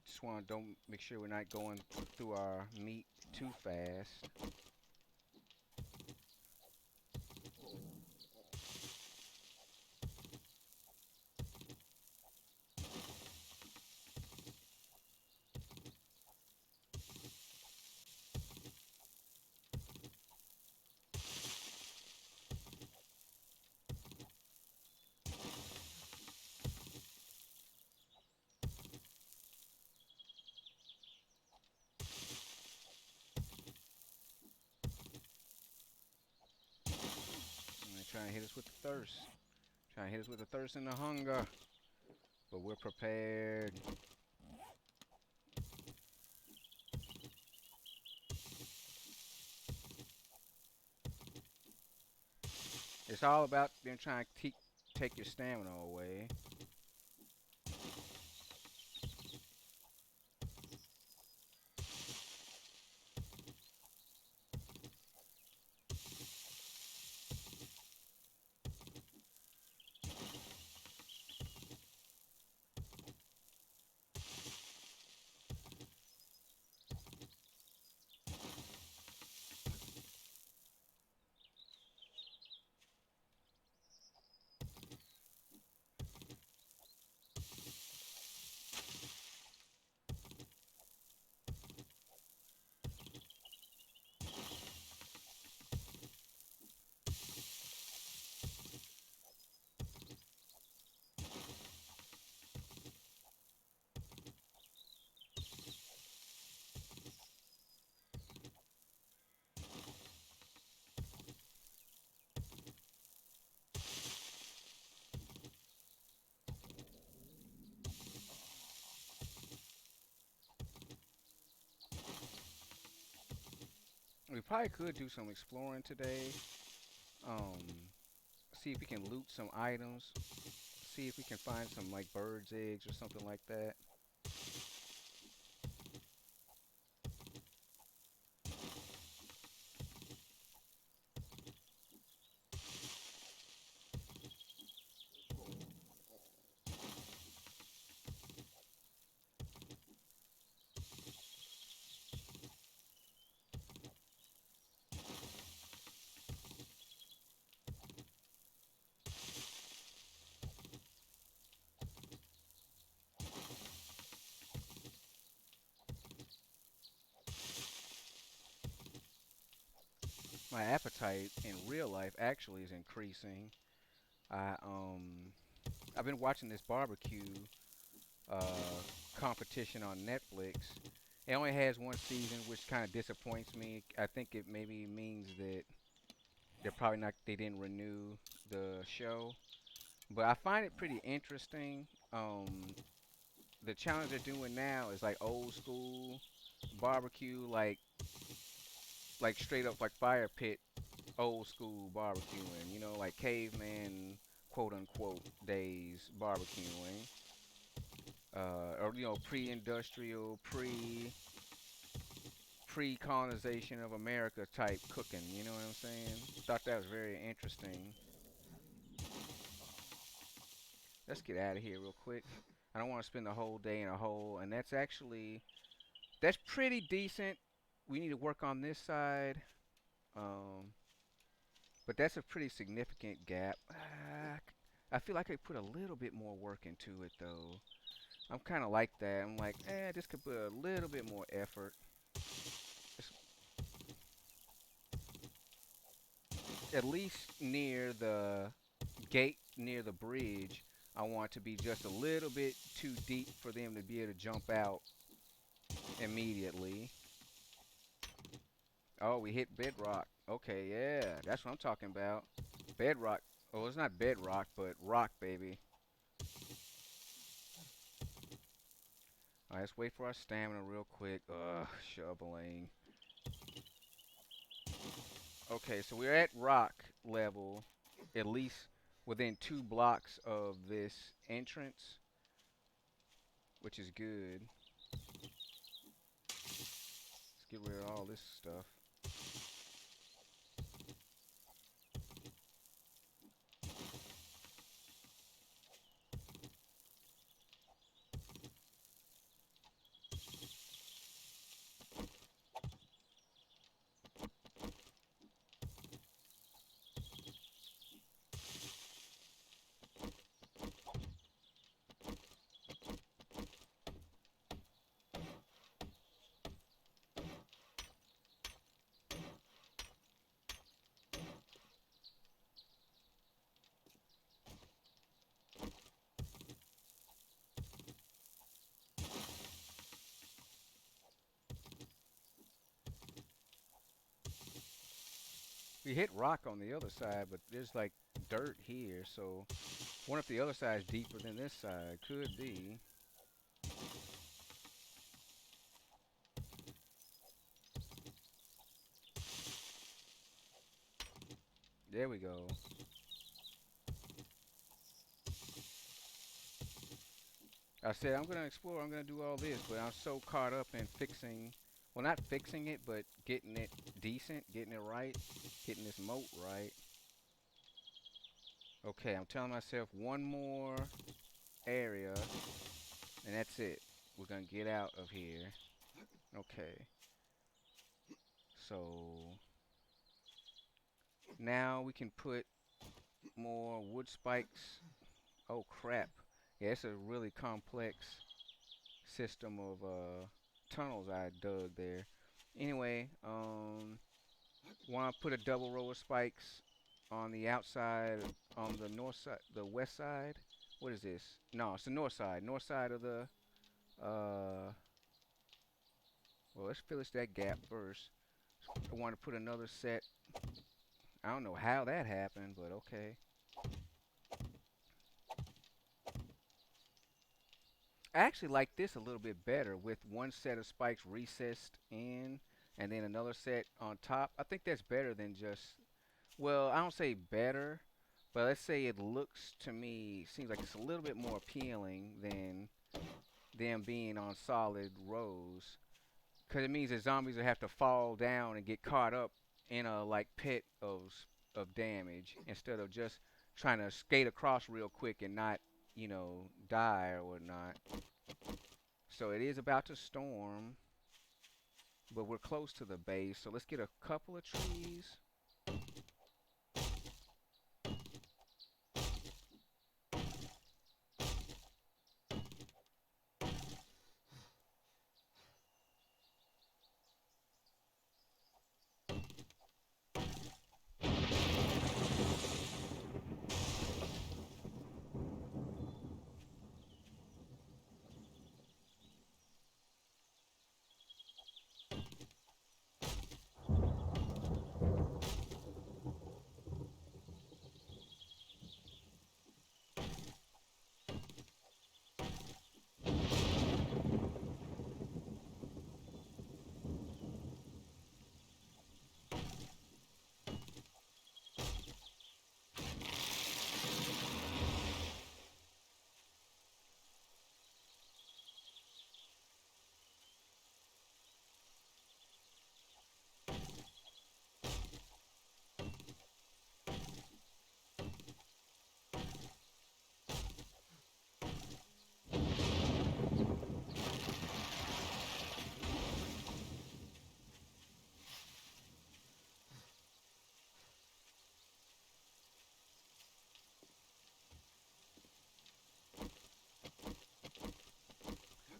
Just want to don't make sure we're not going through our meat too fast. And they're trying to hit us with the thirst. Trying to hit us with the thirst and the hunger. But we're prepared. It's all about them trying to take your stamina away. We probably could do some exploring today. Um, See if we can loot some items. See if we can find some like birds' eggs or something like that. My appetite in real life actually is increasing. I I've been watching this barbecue uh competition on Netflix. It only has one season, which kind of disappoints me. I think it maybe means that they didn't renew the show. But I find it pretty interesting. The challenge they're doing now is like old school barbecue, like straight up like fire pit old school barbecuing. You know, like caveman quote unquote days barbecuing. Or pre-industrial, pre-colonization of America type cooking. You know what I'm saying? Thought that was very interesting. Let's get out of here real quick. I don't want to spend the whole day in a hole, and that's pretty decent. We need to work on this side, um, but that's a pretty significant gap. I feel like I put a little bit more work into it though. I'm kind of like that. I'm like, this could put a little bit more effort. It's at least near the gate, near the bridge. I want to be just a little bit too deep for them to be able to jump out immediately. Oh, we hit bedrock. Okay, yeah, that's what I'm talking about. Bedrock. Oh, it's not bedrock, but rock, baby. All right, let's wait for our stamina real quick. Ugh, shoveling. Okay, so we're at rock level, at least within 2 blocks of this entrance, which is good. Let's get rid of all this stuff. We hit rock on the other side, but there's like dirt here, so wonder if the other side's deeper than this side. Could be. There we go. I said I'm gonna explore. I'm gonna do all this, but I'm so caught up in fixing. Well, not fixing it, but getting it decent, getting it right, getting this moat right. Okay, I'm telling myself one more area, and that's it. We're gonna get out of here. Okay, so now we can put more wood spikes. Oh crap! Yeah, it's a really complex system of tunnels I dug there. Anyway, want to put a double row of spikes on the outside, on the north side, the west side. What is this? No, it's the north side. North side of the. Uh, well, let's finish that gap first. I want to put another set. I don't know how that happened, but okay. I actually like this a little bit better with one set of spikes recessed in and then another set on top. I think that's better than just, well, I don't say better, but let's say it looks to me, seems like it's a little bit more appealing than them being on solid rows. Because it means that zombies will have to fall down and get caught up in a like pit of damage instead of just trying to skate across real quick and not, die or whatnot. So it is about to storm, but we're close to the base. So let's get a couple of trees.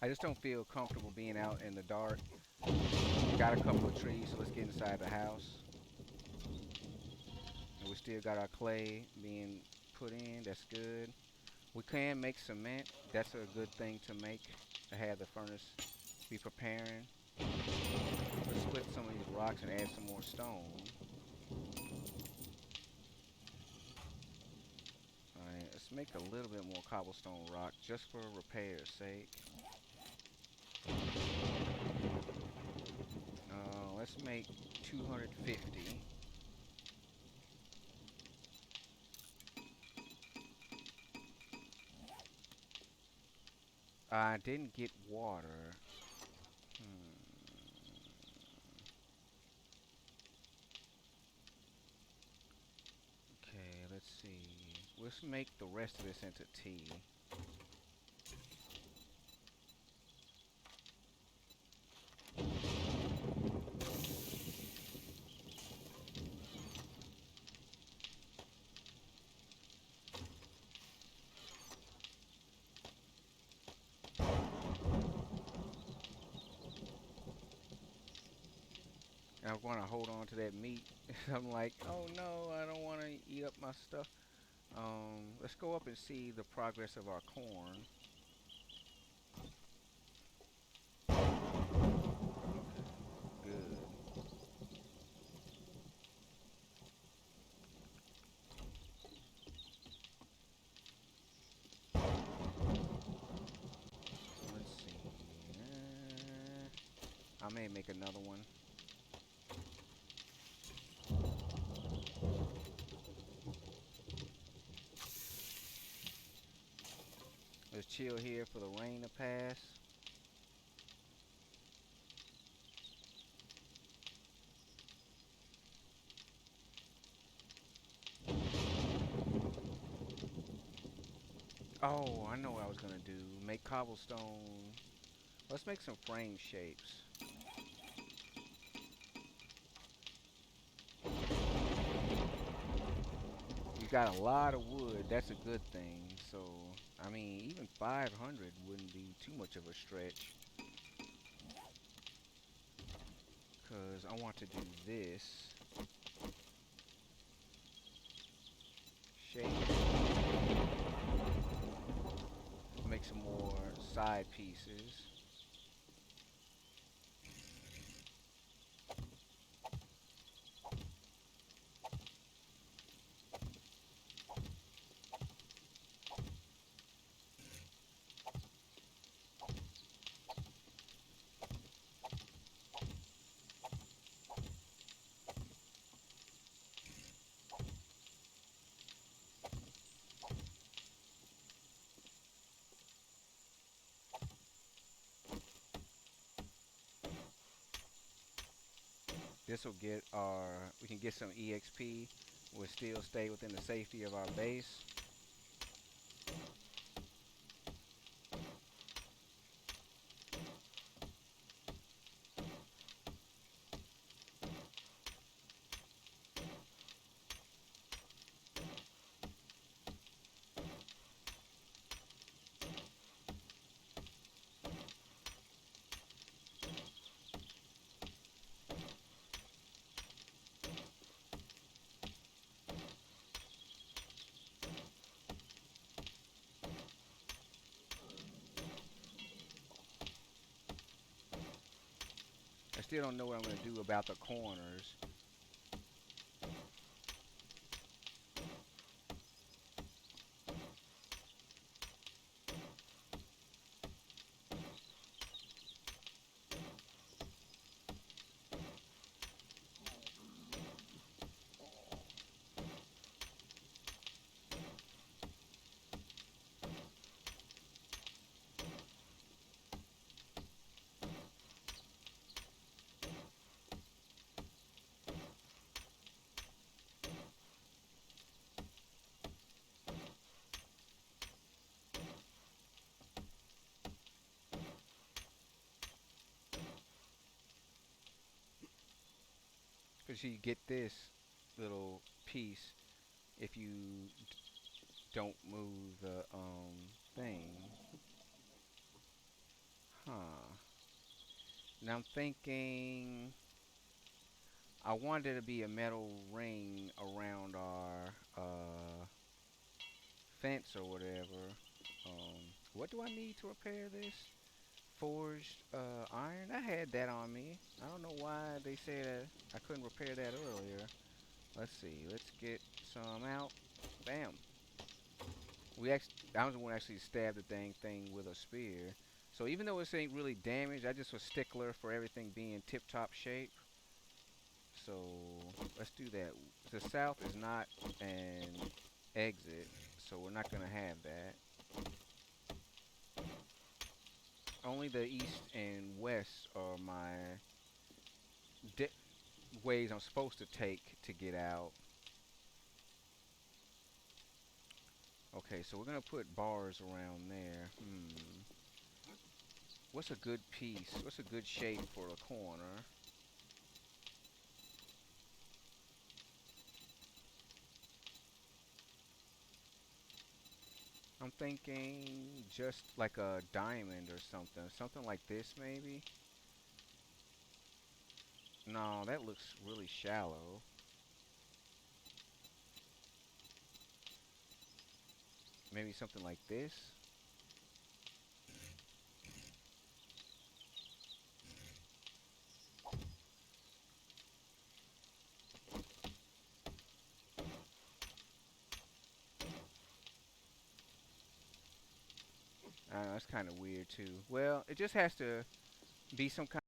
I just don't feel comfortable being out in the dark. Got a couple of trees, so let's get inside the house. And we still got our clay being put in. That's good. We can make cement. That's a good thing to make. To have the furnace be preparing. Let's split some of these rocks and add some more stone. Alright, let's make a little bit more cobblestone rock just for repair's sake. Let's make 250. I didn't get water. Hmm. Okay, let's see. Let's make the rest of this into tea. I want to hold on to that meat. I'm like, oh no, I don't want to eat up my stuff. Let's go up and see the progress of our corn. Okay, good. Let's see. I may make another one. Let's chill here for the rain to pass. Oh, I know what I was gonna do. Make cobblestone. Let's make some frame shapes. You got a lot of wood. That's a good thing. So, I mean, even 500 wouldn't be too much of a stretch. Because I want to do this shape. Make some more side pieces. This will get our, we can get some EXP. We'll still stay within the safety of our base. I still don't know what I'm going to do about the corners. Because you get this little piece if you don't move the thing. Huh. Now I'm thinking I wanted it to be a metal ring around our fence or whatever. What do I need to repair this? Forged iron? I had that on me. I don't know why they said I couldn't repair that earlier. Let's see. Let's get some out. Bam. I was the one who actually stabbed the dang thing with a spear. So even though this ain't really damaged, I just was stickler for everything being tip-top shape. So let's do that. The south is not an exit, so we're not gonna have that. Only the east and west are my di- ways I'm supposed to take to get out. Okay, so we're gonna put bars around there. What's a good piece? What's a good shape for a corner? I'm thinking just like a diamond or something. Something like this, maybe? No, that looks really shallow. Maybe something like this? That's kind of weird, too. Well, it just has to be some kind